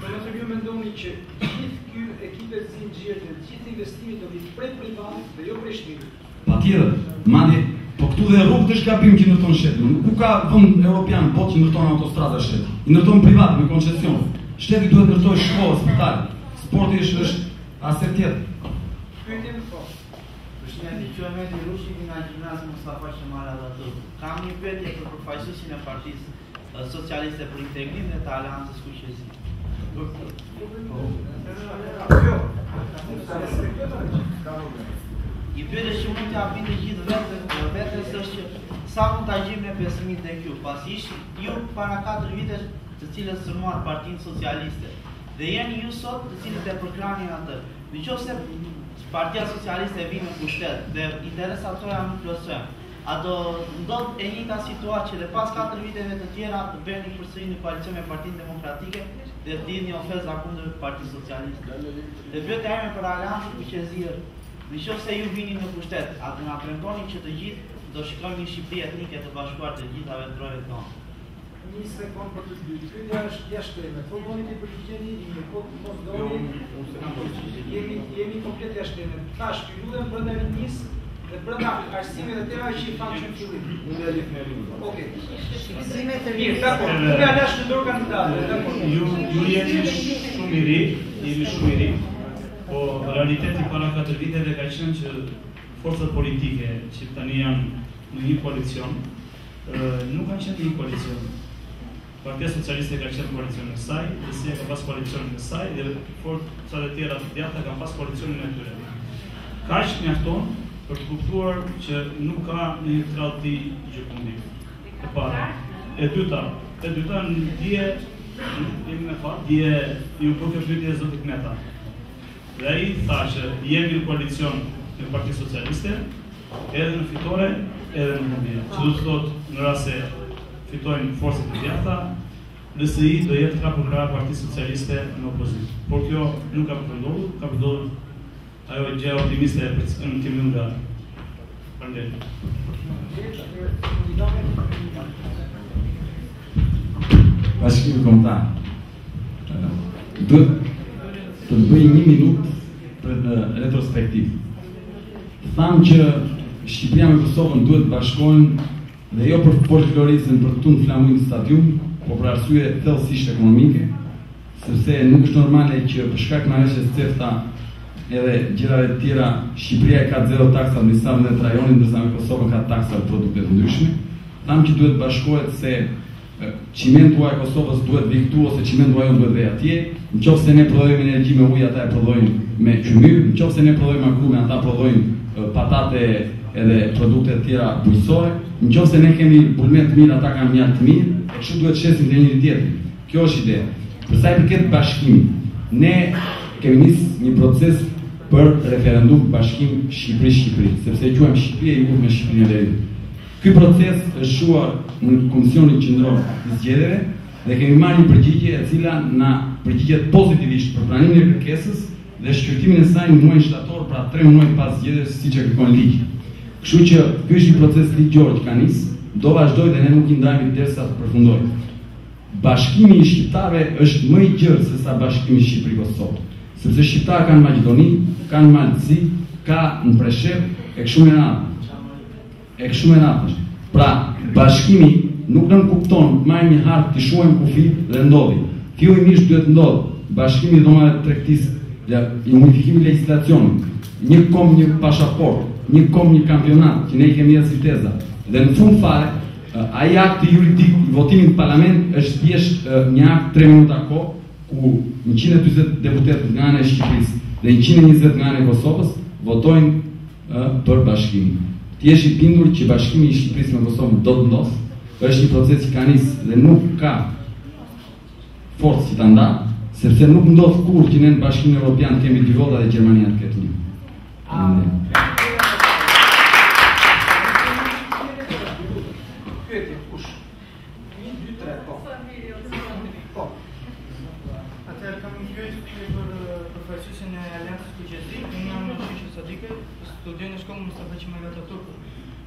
S2: Nëse ju mendoni që gjithë ky ekip e zinxhirit, gjithë investimet do vinë prej privatit dhe jo prej shtetit.
S5: Patjetër, madje po këtu dhe rrugët është gabim që ndërton shteti. Ku ka vend evropian botë që ndërton autostrada shteti? I ndërton privat me koncesion. Shteti duhet ndërtojë shkolla, spital. Sporti është aset tjetër.
S2: Pyetjen po.
S7: Mehdi Rushi nga gjimnazi Mustafa Kemal Atatürk. Kam një pyetje për përfaqësuesin e Partisë Socialiste për Integrim dhe të Aleancës Kuqezi. I pyetje që mund të japin të gjithë vetes është që sa mund ta gjejmë ne besimin tek ju, pasi ju para 4 vitesh të cilët sulmuat Partinë Socialiste dhe jeni ju sot të cilët e përkrani atë. Nëse Partia Socialiste vjen në pushtet dhe interesat toja nuk plotësohen, a do ndodh e njëjta situatë që dhe pas 4 viteve të tjera të bëni përsëri në koalicion me Partinë Demokratike dhe të dini ofenza kundër Partisë Socialiste. Dhe pyetja ime për Aleancën Kuqezi, nëse ju vini në pushtet, a do na premtoni që të gjithë do shikojmë një Shqipëri etnike të bashkuar të gjithave trojave tonë?
S2: Një sekond për të dytë. Pyetja është jashtë teme. Po doni të përgjigjeni, një kohë mos doni. Jemi komplet jashtë teme. Tash ju lutem brenda rinjis dhe brenda arsimeve të tjera që i fanë që në fillim. Unë e lip me rinjë. Okej.
S8: Shqipëzime të
S2: Mirë, dakor. Unë ja lash në dorë kandidatëve.
S1: Ju jeni shumë i ri, po realiteti para 4 viteve ka qenë që forcat politike që tani janë në një koalicion nuk kanë qenë një koalicion. Partia Socialiste ka qenë koalicionin e saj, SDA ka pas koalicionin e saj dhe forcat e tjera të djatha kanë pas koalicionin e tyre. Kaq mjafton për të kuptuar që nuk ka një tradhti gjykimtar. E para, e dyta në dje ju po kjo pyetje zotit Meta. Dhe ai tha që jemi në koalicion me Partinë Socialiste, edhe në fitore, edhe në humbje. Që do të thotë në rast se fitojnë forcat e djatha, LSI do jetë krahë Partisë Socialiste në opozitë. Por kjo nuk ka përndodhur, ka përndodhur ajo gjë optimiste në timin nga pandemia.
S5: Bashkimi Kombëtar. Duhet të bëj 1 minutë për retrospektiv. Thamë që Shqipëria me Kosovën duhet bashkohen dhe jo për folklorizëm për këtu në Flamurin Stadium, po për arsye thellësisht ekonomike, sepse nuk është normale që për shkak marrëveshjes cefta edhe gjërave të tjera Shqipëria ka 0 taksa në disa vende të rajonit, ndërsa me Kosovën ka taksa për produkte të ndryshme. Thamë që duhet bashkohet se çimentua e Kosovës duhet vi këtu ose çimentua jonë duhet vej atje. Nëse ne prodhojmë energji me ujë, ata e prodhojnë me qymyr. Nëse ne prodhojmë akru, ata prodhojnë pa patate edhe produkte të tjera bujqësore. Nëse ne kemi bulme të mirë, ata kanë mjaft të mirë, e kështu duhet shesim te njëri tjetri. Kjo është ide. Për sa i përket bashkimit, ne kemi nisë një proces për referendum bashkim Shqipëri-Shqipëri, sepse e quajmë Shqipëri e jugut me Shqipërinë e Veriut. Ky proces është shuar në Komisionin Qendror të Zgjedhjeve dhe kemi marrë një përgjigje e cila na përgjigjet pozitivisht për pranimin e kërkesës dhe shqyrtimin e saj në muajin shtator, pra 3 muaj pas zgjedhjes siç e kërkon ligji. Kështu që ky është një proces ligjor që ka nisë, do vazhdojë dhe ne nuk i ndajmë derisa të përfundojë. Bashkimi i shqiptarëve është më i gjerë se sa bashkimi i Shqipëri-Kosovë, sepse shqiptarët kanë Maqedoni, kanë Malci, ka në Preshevë e kështu me radhë. Pra, bashkimi nuk nën kupton marrë një hartë të shuajmë kufi dhe ndodhi. Fillimisht duhet ndodhë bashkimi i dhomave të tregtisë, unifikimi i legjislacionit, një kom një pashaport, një kom një kampionat që ne i kemi si teza. Dhe në fund fare, ai akt juridik i votimit në parlament është thjesht një akt 3 minuta kohë ku 140 deputet nga ana e Shqipërisë dhe 120 nga ana e Kosovës votojnë për bashkimin. Ti je i bindur që bashkimi i Shqipërisë me Kosovën do të ndodhë. Është një proces që ka nisë dhe nuk ka forcë që ta ndajë, sepse nuk ndodh kurrë që ne në Bashkimin Evropian kemi 2 vota dhe Gjermania të ketë 1.
S2: Pyetje, kush? 1, 2, 3, po. Po.
S8: Atëherë kam një pyetje për përfaqësuesin e Aleancës Kuqezi, unë jam Qyqi Sadike, studion në shkollën Mustafa Kemal Atatürk.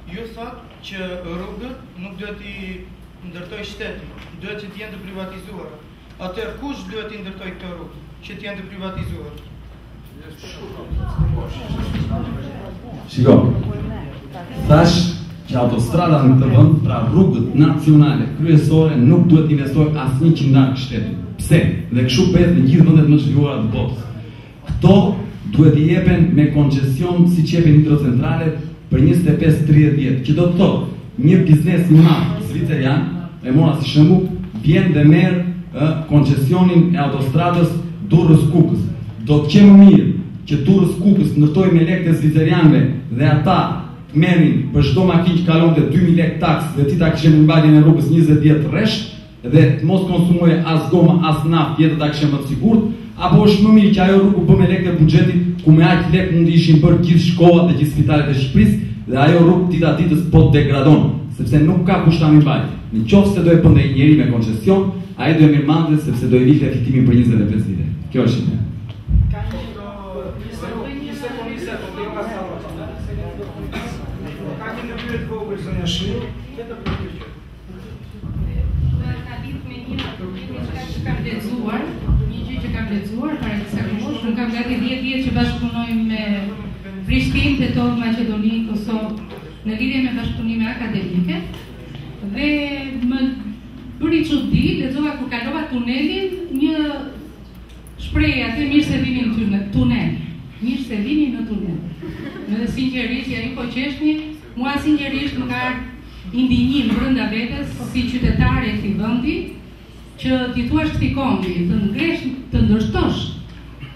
S8: Ju thotë që rrugët nuk duhet i ndërtoj shteti, duhet që të jenë të privatizuara. Atëherë kush duhet i ndërtoj këto rrugë që të jenë të privatizuara?
S5: Shiko, thash që autostrada në këtë vend, pra rrugët nacionale kryesore nuk duhet investojë asnjë qindak shteti. Pse? Dhe kështu bëhet në gjithë vendet më të zhvilluara të botës. Këto duhet i jepen me koncesion siç jepen hidrocentralet për 25-30 vjet, që do të thotë një biznes i madh zvicerian, e mora si shembull, vjen dhe merr koncesionin e autostradës Durrës-Kukës. Do të qenë mirë që Durrës-Kukës ndërtojë me lekë të zvicerianëve dhe ata merrin për çdo makinë që kalonte 2000 lekë taksë dhe ti ta kishe në mbajtjen e rrugës 20 vjet rresht dhe të mos konsumoje as gomë as naftë, jetët ta kishe më të sigurt, apo është më mirë që ajo rrugë bë me lekë të buxhetit ku me aq lekë mund të ishin bërë gjithë shkollat dhe gjithë spitalet e Shqipërisë dhe ajo rrugë dita ditës po degradon, sepse nuk ka kush ta mbajë. Nëse do e bënte një njeri me koncesion, ai do e mirëmande sepse do i vikte fitimin për 25 vite. Kjo është ide.
S3: Unë kam gati 10 vjet që bashkëpunojmë me Prishtinë, Tetov, Maqedoni, Kosovë në lidhje me bashkëpunime akademike dhe më bëri çudi, lexova kur kalova tunelin një shprehje atë mirë se vini në tunel. Mirë se vini në tunel. Në sinqerisht, ai po qeshni, mua sinqerisht më ka indinjim brenda vetes si qytetare e këtij vendi që ti thuash këtij kombi, të ngresh, të ndërshtosh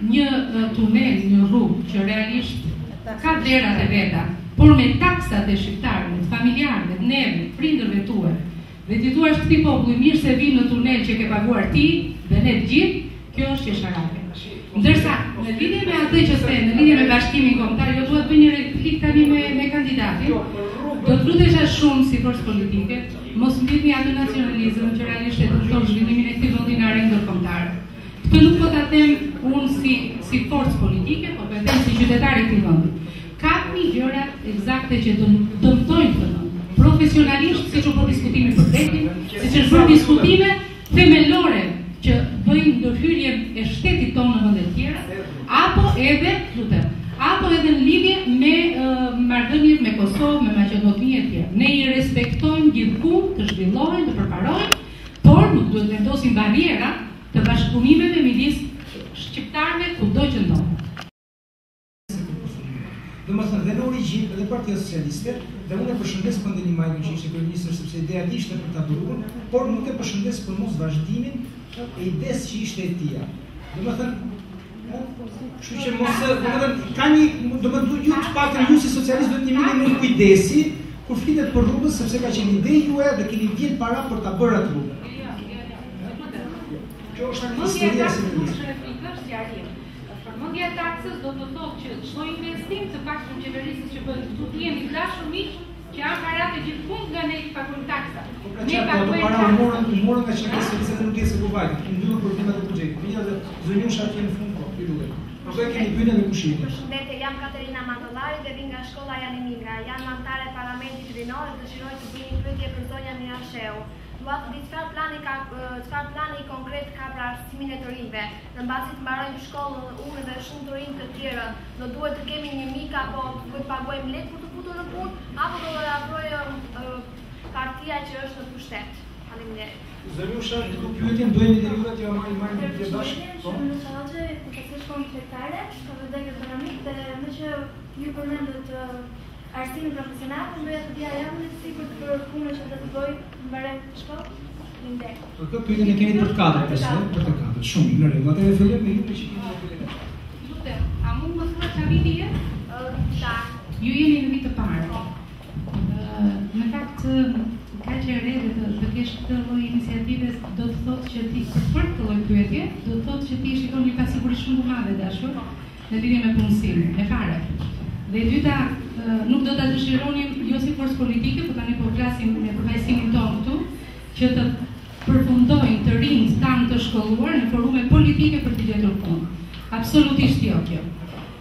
S3: një tunel, një rrugë që realisht ka vlerat e veta, por me taksat e shqiptarëve, familjarëve, neve, prindërve tuaj. Dhe ti thuash këtij populli mirë se vin në tunel që ke paguar ti dhe ne të gjithë, kjo është qesharake. Ndërsa në lidhje me atë që the, në lidhje me bashkimin kombëtar, jo duhet bëj një replikë tani me kandidatin. Do të lutesha shumë si forcë politike, mos mbitni atë nacionalizëm që realisht e dëmton zhvillimin e këtij vendi në arenë ndërkombëtare. Këtë nuk po ta them unë si forcë politike, po po them si qytetar i këtij vendi. Kapni gjërat eksakte që dëmtojnë këtë vend. Profesionalisht, siç u bë diskutimi për detin, siç është bërë diskutime themelore që bëjnë ndërhyrjen e shtetit tonë në vende të tjera, apo edhe në lidhje me marrëdhëniet me Kosovë, me Maqedoni e tjerë. Ne i respektojmë gjithkund të zhvillohen, të përparojnë, por nuk duhet vendosim barriera të bashkëpunimeve midis shqiptarëve kudo që ndodhen.
S2: Domethënë dhe në origjinë dhe Partia Socialiste, dhe unë e përshëndes Pandeni Majkun që ishte kryeministër sepse ideja ishte për ta duruar, por nuk e përshëndes për mos vazhdimin e idesë që ishte e tij. Domethënë, kështu që mos, domethënë ka një, domethënë ju të paktën ju si socialistë duhet një minimum kujdesi kur flitet për rrugën, sepse ka qenë ide juaj dhe keni vjet para për ta bërë atë rrugë. Kjo është një historia e
S3: sigurisë. Përmendja e taksës do të thotë që çdo investim të paktën qeverisë që bën këtu të jemi dashur miq që janë paratë gjithmonë nga ne të paguajmë taksa.
S2: Ne paguajmë para morën nga qeverisja sepse nuk është se kuvajt, ndryshon problemet e buxhetit. Megjithatë dhe zonjusha atje në fund po, ju lutem. Por kemi pyetjen e kushit.
S9: Përshëndetje, jam Katerina Mandollari dhe vi nga shkolla Jani Minga. Jam anëtare e Parlamentit Rinor dhe dëshiroj të bëj një pyetje për zonjën Miasheu. Dua të di çfarë plani konkret ka për arsimin e të rinjve. Në mbasi të mbarojmë shkollën, unë dhe shumë të rinj të tjerë, do duhet të kemi një mik apo të paguajmë lek për të futur në punë, apo do të afrojë partia që është në pushtet. Faleminderit.
S2: Zonjusha, këtu pyetjen duhemi dhe juve t'ja marrim të bashkë. Po.
S10: Në shkollë ka shkollë tregtare, ka vëdekë ekonomik dhe më që ju përmendët arsimin profesional, më të dia jam në sigurt për punën që do të bëj mbare shkollë. Faleminderit.
S2: Për këtë pyetjen e keni për të katër personë, për të katër. Shumë në rregull. Atëherë fillim me ju për çimin e pyetjes.
S3: Lutem, a mund të thuaç çfarë viti je?
S9: Ta.
S3: Ju jeni në vit të parë. Në fakt ka që re të kesh këtë lloj iniciative do të thotë që ti për këtë lloj pyetje, do të thotë që ti shikon një pasiguri shumë të madhe dashur në lidhje me punësimin. E para. Dhe e dyta, nuk do ta dëshironim jo si forcë politike, por tani po flasim me përfaqësimin tonë këtu, që të përfundojnë të rinjt tanë të shkolluar në forume politike për të gjetur punë. Absolutisht jo kjo.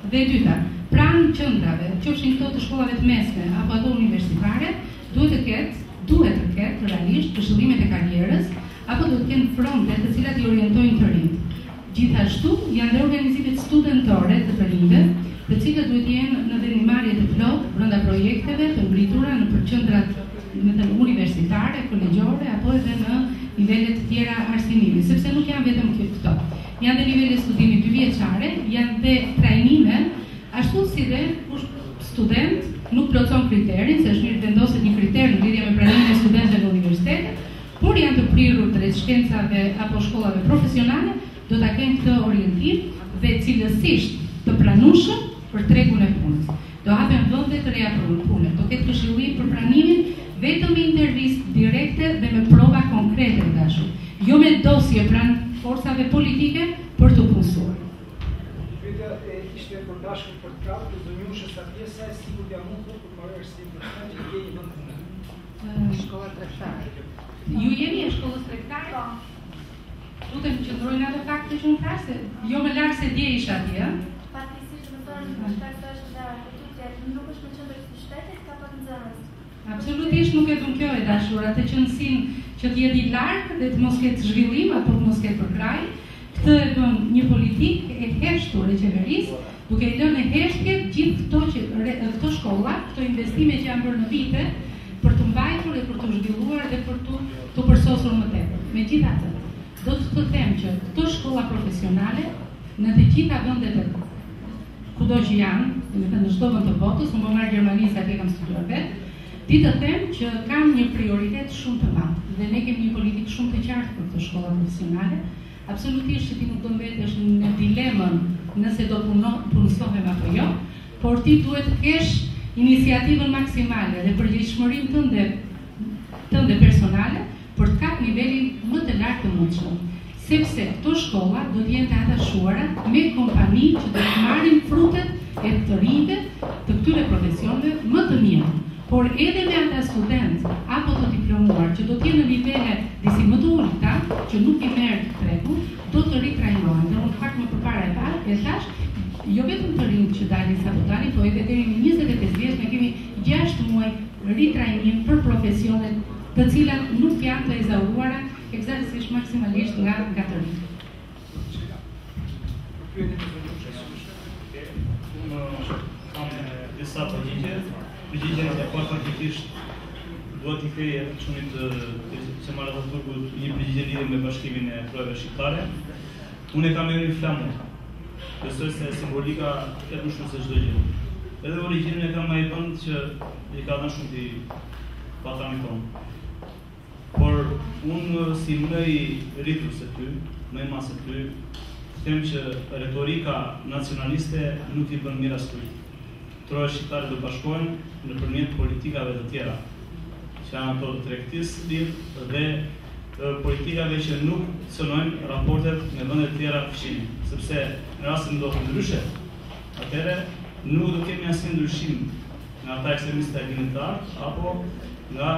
S3: Dhe e dyta, pranë qendrave, qofshin këto të shkollave të mesme apo ato universitare, duhet të ketë realisht këshillimet e karrierës apo duhet të kenë fronte të cilat i orientojnë të rinjt. Gjithashtu janë dhe organizimet studentore të rinjve, të cilët duhet jenë në vendimmarrje të plotë brenda projekteve të ngritura në qendrat universitare, kolegjore apo edhe në nivele të tjera arsimimi, sepse nuk janë vetëm këto. Janë dhe nivele studimi 2 vjeçare, janë dhe trajnime, ashtu si dhe student nuk plotson kriterin, se është mirë vendoset një kriter në lidhje me pranimin e studentëve në universitete, por janë të prirur drejt shkencave apo shkollave profesionale, do ta kenë këtë orientim dhe cilësisht të pranueshëm për tregun e punës. Do hapen vende të reja për punë, do ketë këshillim për pranimin vetëm me intervistë direkte dhe me prova konkrete dashur, jo me dosje pranë forcave politike për të punësuar.
S2: Pyetja ishte për dashur për të kapur të zonjushës sa pjesa e sigurt jam mundur për të marrë arsim për të që jeni në punë.
S3: Shkolla tregtare. Ju jeni e shkollës tregtare? Lutem qëndrojnë ato fakte që unë thashë, jo më larg se dje isha atje,
S10: Fatkeqësisht më thonë shpesh është dhe tutje, nuk është në qendër të shtetit, ka pak nxënës.
S3: Absolutisht nuk e dun kjo e dashur, atë që nësin që t'jeti i larg dhe të mos ketë zhvillim apo të mos ketë përkraj, këtë e bën një politikë e heshtur e qeverisë, duke i lënë e heshtje gjithë këto shkolla, këto investime që janë bërë në vite për të mbajtur e për të zhvilluar dhe për të përsosur më tepër. Megjithatë, do të them që këto shkolla profesionale në të gjitha vendet kudo që janë, në çdo vend të botës, unë po marr Gjermaninë sa kam studiuar vetë, di të them që kanë një prioritet shumë të madh dhe ne kemi një politikë shumë të qartë për këtë shkolla profesionale. Absolutisht që ti nuk do mbetesh në dilemën nëse do punësohem apo jo, por ti duhet të kesh iniciativën maksimale dhe përgjegjësinë tënde personale për të kapur nivelin më të lartë të mundshëm. Sepse këto shkolla do të jenë të atashuara me kompani që do të marrin frutet e të rinjve të këtyre profesioneve më të mirë. Por edhe me ata student apo të diplomuar që do të jenë në nivele disi më të ulta, që nuk i merr tregu, do të ritrajnohen. Dhe unë pak më përpara e thash, jo vetëm të rinjt që dalin sa të dalin, po edhe deri në 25 vjeç ne kemi 6 muaj ritrajnim për profesionet të cilat nuk janë të ezauruara eksaktësisht maksimalisht nga të rinjt.
S1: Unë kam disa përgjigje. Përgjigjen e parë faktikisht duhet t'i krijë çunit që marrë të turgut një përgjigje lidhje me bashkimin e provave shqiptare. Unë kam një flamë. Besoj se simbolika është më shumë se çdo gjë. Edhe origjinën e kam më i bënd që i ka dhënë shumë ti patrani tonë. Por unë si më i rritur se ty, më i masë se ty, them që retorika nacionaliste nuk i bën mirë as kujt. troje shqiptare do bashkohen nëpërmjet politikave të tjera, që janë ato të tregtisë lirë dhe politikave që nuk cënojnë raportet me vendet tjera fshine, sepse në rastin ndodhë ndryshe, atëherë nuk do kemi asnjë ndryshim nga ata ekstremistë aginitar apo nga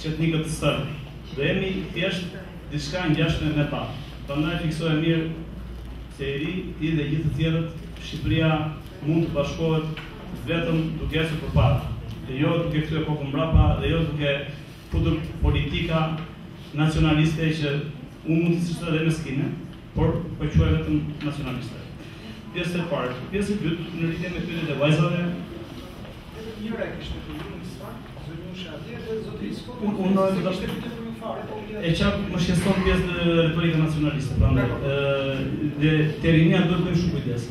S1: qetnikët të sërbë. Do jemi thjesht diçka ngjashme me ta. Prandaj fiksohet mirë se ti dhe gjithë të tjerët, Shqipëria mund të bashkohet vetëm duke ecur përpara, dhe jo duke kthyer kokën mbrapa, dhe jo duke futur politika nacionaliste që unë mund të sistoj dhe meskine, por po quaj vetëm nacionaliste. Pjesë e parë, pjesë e dytë, në lidhje me pyetjet e vajzave.
S2: Njëra kishte përgjigjen së zënusha atje dhe zotërisë Unë kishte pyetje për një fare,
S1: e çfarë më shqetëson pjesë e retorika nacionaliste, prandaj dhe terinia duhet të bëjmë shumë kujdes.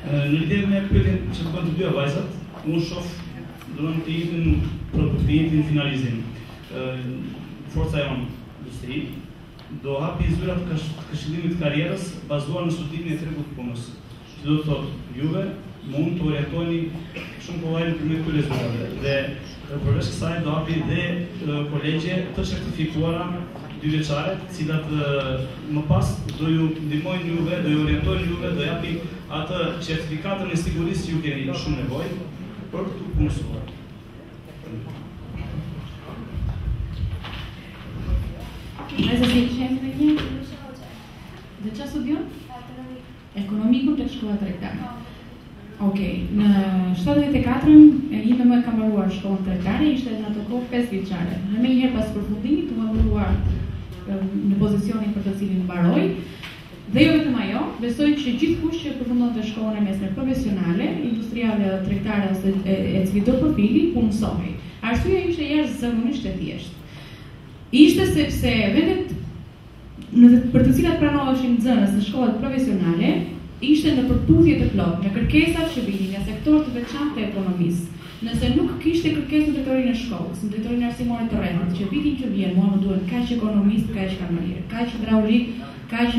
S1: Në lidhje me pyetjen që të bëjnë të dyja vajzat, unë shoh domethënë të jetin finalizim. Forca jonë industri do hapi zyrat të këshillimit të karrierës bazuar në studimin e tregut të punës. Që do të thotë juve mund të orientoheni shumë kollaj nëpërmjet këtyre zyrave dhe përveç kësaj do hapi dhe kolegje të certifikuara 2 vjeçare, të cilat më pas do ju ndihmojnë juve, do ju orientojnë juve, do japi atë certifikatën e sigurisë që ju keni shumë nevojë për të punësuar.
S4: Vajza si qenë me një? Dhe qa studion? Ekonomikun të shkolla tregtare. Okej, në 74-ën ime më ka mbaruar shkollën tregtare, ishte në ato kohë 5 vjeçare. Dhe me njëherë pas përfundimit u mbaruar në pozicionin për të cilin mbaroj. Dhe jo vetëm ajo, besoj që gjithkush që përfundonte shkollën e mesme profesionale, industriale, tregtare ose e cili do profili, punësohej. Arsyeja ishte jashtëzakonisht e thjeshtë. Ishte sepse vendet për të cilat pranoheshin nxënës në shkollat profesionale ishte në përputhje të plotë me kërkesat që vinin nga sektorë të veçantë të ekonomisë. Nëse nuk kishte kërkesë në drejtorinë e shkollës, në drejtorinë arsimore të rrethët, që vitin që vjen mua më duhen kaq ekonomist, kaq kamarier, kaq hidraulik, kaq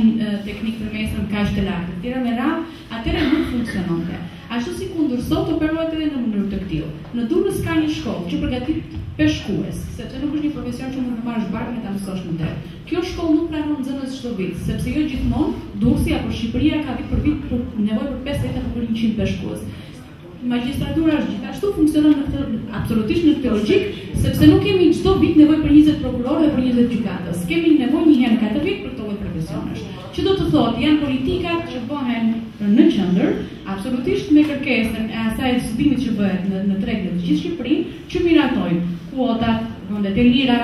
S4: teknik të mesëm, kaq të lartë, tjera me radhë, atëherë nuk funksiononte. Ashtu si kundër sot operohet edhe në mënyrë të tillë. Në Durrës ka një shkollë që përgatit peshkues, sepse nuk është një profesion që mund të marrësh barkun e ta mësosh në det. Kjo shkollë nuk pranon nxënës çdo vit, sepse jo gjithmonë Durrësi apo Shqipëria ka vit për vit nevojë për 5 vjet apo për 100 peshkues. Magjistratura është gjithashtu funksionon në këtë absolutisht në këtë logjik, sepse nuk kemi çdo vit nevojë për 20 prokurorë dhe për 20 gjykatës. Kemi nevojë një herë në 4 vit për këto lloj profesionesh. Që do të thotë, janë politikat që bëhen në qendër, absolutisht me kërkesën e asaj studimit që bëhet në treg në gjithë Shqipërinë, që miratojnë kuotat, vendet e lira,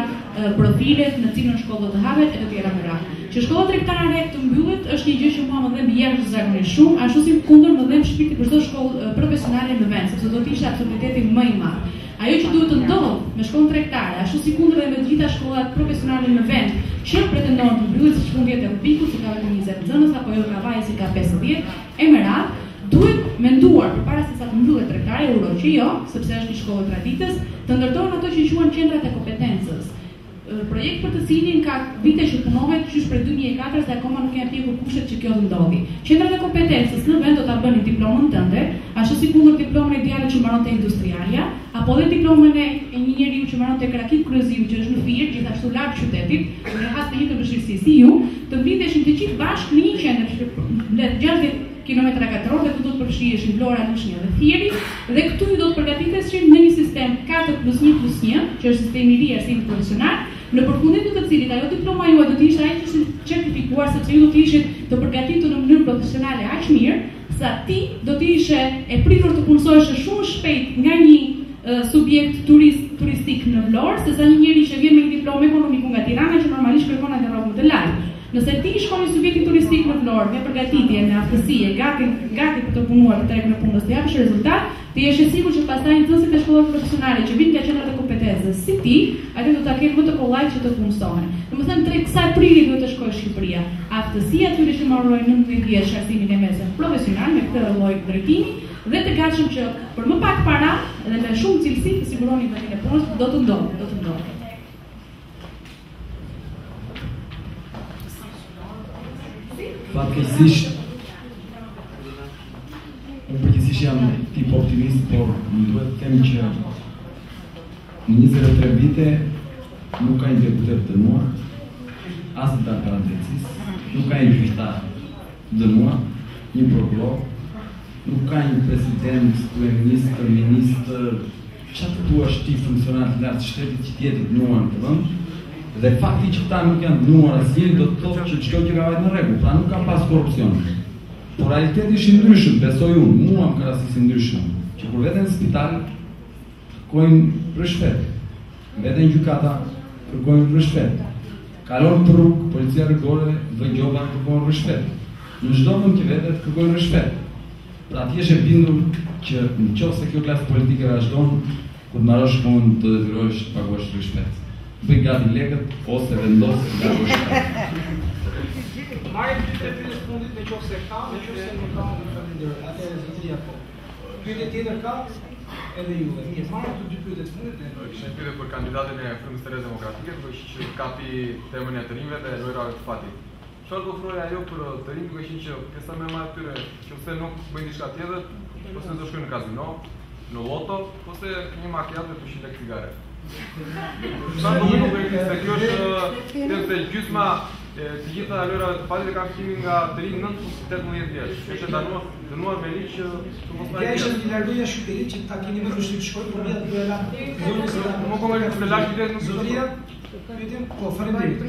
S4: profilet në cilën shkollë do të hapet e të tjera me radhë. Që shkolla tregtare të mbyllet është një gjë që mua më dhem jashtëzakonisht shumë, ashtu si kundër më dhem shpirti për çdo shkollë profesionale në vend, sepse do të ishte absurditeti më i madh. Ajo që duhet të ndodhë me shkollën tregtare, ashtu si kundër dhe me të gjitha shkollat profesionale në vend, që pretendojnë të mbyllet siç mund jetë Piku, si ka vetëm 20 nxënës apo jo Kavaj si ka 50, e me radhë, duhet menduar përpara se sa të mbyllet tregtare, uro që jo, sepse është një shkollë traditës, të ndërtohen ato që quhen qendrat e kompetencës. Projekt për të cilin ka vite që punohet qysh për 2004 dhe akoma nuk janë pjekur kushtet që kjo të ndodhi. Qendrat e kompetencës në vend do ta bënin diplomën tënde, ashtu si kundër diplomën e djalit që mbaronte industrialja, apo dhe diplomën e një njeriu që mbaronte Krakip Kryeziu që është në Fier, gjithashtu larg qytetit, në rast të një vështirësi si ju, të mblidheshin të gjithë bashkë në një qendër në 60 kilometra katror dhe ku do të përfshiheshin Vlora, Lushnjë dhe Fieri, dhe këtu ju do të përgatiteshin në një sistem 4+1+1, që është sistemi i ri i arsimit profesional, në përfundim të cilit ajo diploma juaj do të ishte aq të certifikuar sepse ju do të ishit të përgatitur në mënyrë profesionale aq mirë, sa ti do të ishe e pritur të punësohesh shumë shpejt nga një subjekt turistik në Vlorë, sesa një njeri që vjen me një diplomë ekonomiku nga Tirana që normalisht kërkon atë rrogë më të lartë. Nëse ti shkon një subjekt turistik në Vlorë me përgatitje, me aftësi, gati për të punuar të tregën e punës, të japësh rezultat, ti je i sigurt që pastaj nxënësit e shkollave profesionale që vijnë nga qendrat e kompetencës si ti, atë do ta kenë më të kollaj që të punësohen. Domethënë drejt kësaj priri duhet të shkojë Shqipëria. Aftësia atyre që mbarojnë 19 vjeç arsimin e mesëm profesional me këtë lloj drejtimi dhe të gatshëm që për më pak para dhe me shumë cilësi të siguroni vendin e punës do të ndodhë.
S5: Fatkeqësisht, unë përgjithsisht jam tip optimist por më duhet të them që në 23 vite nuk ka një deputet të dënuar, as në parantecis, nuk ka një gjyqtar të dënuar, një prokuror, nuk ka një president, ministër, çfarë thua ti funksionar të lartë shtetit që tjetë të dënuar në të vend, dhe fakti që këta nuk janë dënuar asnjëri do të thotë që çdo gjë ka vajtë në rregull, pra nuk ka pas korrupsion. Por realiteti është i ndryshëm, besoj unë, mua më ka rastisi ndryshëm, që kur veten në spital kërkojnë rishpet, veten gjykata kërkojnë rishpet, kalon për rrugë, policia rregore dhe gjoba kërkojnë rishpet. Në çdo vend që vetet kërkojnë rishpet. Pra ti je bindur që nëse kjo klasë politike vazhdon, kur të marrësh punë të detyrohesh të paguash rishpet. Bëj gati lekët ose vendos nga rishpet.
S2: Marrë pyetje pyetjes fundit nëse ka, nëse nuk ka, faleminderit. Atëherë zotëria po. Pyetje tjetër ka? Edhe juve. Mirë, marrë këto dy pyetje të fundit.
S11: Kisha pyetje për kandidatin e Frymës së Re Demokratike, që kapi temën e të rinjve dhe lojrave të fatit. Çfarë do ofrojë ajo për të rinj, duke qenë që pjesa më e madhe tyre nëse nuk bëjnë diçka tjetër, ose do shkojnë në kazino, në loto, ose një makiat me 200 lekë cigare. Çfarë do të bëjë se kjo është të gjysma të gjitha lojrave të fatit kanë fillin nga të rinj 9-18 vjeç. Është dënuar me ligj që të mos
S2: Ja është një largoja shqiptarit që ta keni më vështirë të shkojnë, por ja do e la.
S11: Mo po më të lash idenë nuk
S2: zotëria. Pyetjem, po faleminderit.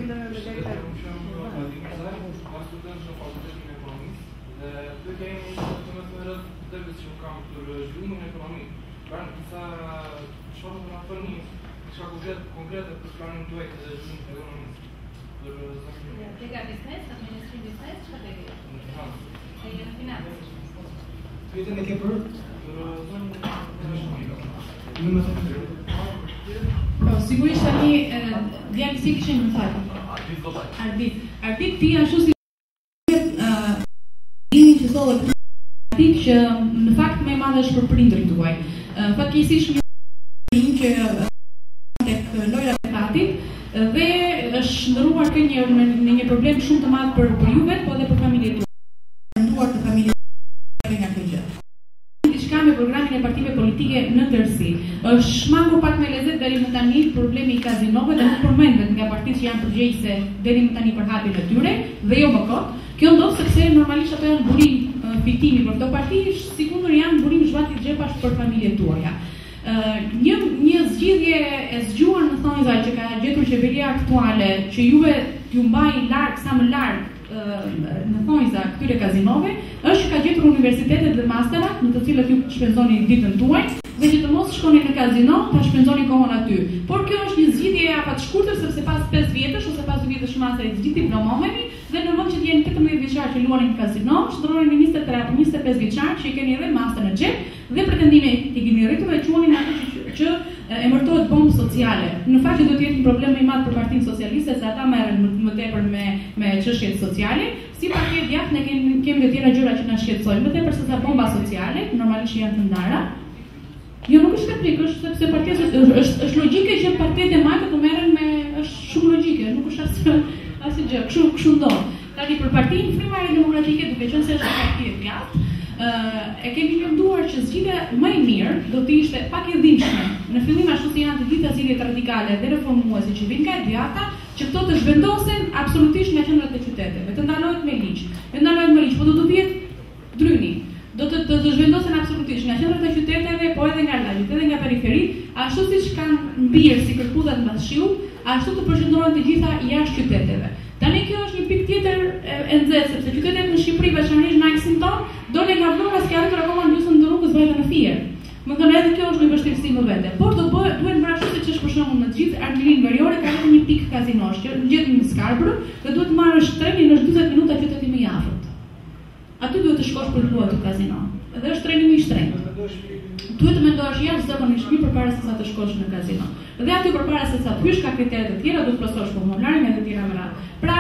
S12: Të kemi të rrët debës që kam për zhvillimin e ekonomisë. Pra në disa çfarë do na thoni, çka konkrete për planin tuaj të zhvillimit të ekonomisë. Për zakonisht.
S3: Lega biznes, administrim biznes, çka do të bëjë? Ai në financë.
S2: Pyetjen e ke për
S4: Po, sigurisht tani djali si kishin më fal. Arbit ti ashtu si që thotë artik që në fakt më e madhe është për prindërit tuaj. Fatkeqësisht një që tek lojrat e fatit dhe është ndëruar kënjë në një problem shumë të madh për ju vetë, po edhe për familjet tuaja. Nduar të familjet nga kjo gjë. Diçka me programin e partive politike në tërësi. Është shmangur pak me lezet deri më tani problemi i kazinove dhe nuk përmendet nga partitë që janë përgjegjëse deri më tani për hapjen e tyre dhe jo më kot. Kjo ndodh sepse normalisht ato janë burim fitimi për këto parti, sikur janë burim zhvati xhepash për familjet tuaja. Një zgjidhje e zgjuar në thonjza që ka gjetur qeveria aktuale që juve t'ju mbajnë larg sa më larg në thonjza këtyre kazinove, është që ka gjetur universitetet dhe masterat në të cilat ju shpenzoni ditën tuaj dhe që të mos shkoni në kazino, ta shpenzoni kohën aty. Por kjo është një zgjidhje afatshkurtër sepse pas 5 vjetësh ose pas 2 vjetësh mastere të gjithë diplomoheni dhe në vend që të jeni 18 vjeçar që luani në kazino, shndroni në 23-25 vjeçar që i keni edhe master në xhep dhe pretendime të keni rritur dhe quhenin ato që emërtohet bombë sociale. Në fakt do të jetë një problem më i madh për Partinë Socialiste se ata merren më tepër me çështjet sociale. Si parti djathtë ne kemi të tjera gjëra që na shqetësojnë, më tepër se sa bomba sociale, normalisht janë të ndara. Jo, nuk është kaplik, është sepse partia është logjike që partitë e majta të merren me është shumë logjike, nuk është asnjë gjë, kështu ndodh. Tani për Partinë Fryma e Demokratike, duke qenë se është parti e djathtë, e kemi menduar që zgjidhja më e mirë do të ishte pak e dhimbshme. Në fillim ashtu si janë të gjitha zgjidhjet radikale dhe reformuese që vijnë nga e djathta, që këto të zhvendosen absolutisht nga qendrat e qyteteve, të ndalohet me ligj. Të ndalohet me ligj, po do të vihet dryni. Do të zhvendosen absolutisht nga qendrat e qyteteve, po edhe nga lagjet, edhe nga periferit, ashtu siç kanë mbirë si kërkuthat mbas shiut, ashtu të përqendrohen të gjitha jashtë qyteteve. Tani kjo është një pikë tjetër e nxehtë, sepse qytetet në Shqipëri, veçanërisht në aksin ton, dole nga Vlora s'ka arritur akoma gjysmën e rrugës vajta në Fier. Më thënë edhe kjo është një vështirësi më vete. Por duhet bërë ashtu siç është për shembull në të gjithë armërinë veriore ka vetëm një pikë kazinosh që gjetet në Skarbër dhe duhet marrësh trenin në 40 minuta qyteti më i afërt. Aty duhet të shkosh për të luajtur kazino. Dhe është treni më i shtrenjtë. Duhet të mendosh jashtë zakonisht përpara se sa të shkosh në kazino. Dhe aty përpara se sa të hysh ka kriteret e tjera, duhet të plotësosh formularin e të tjera më radhë. Pra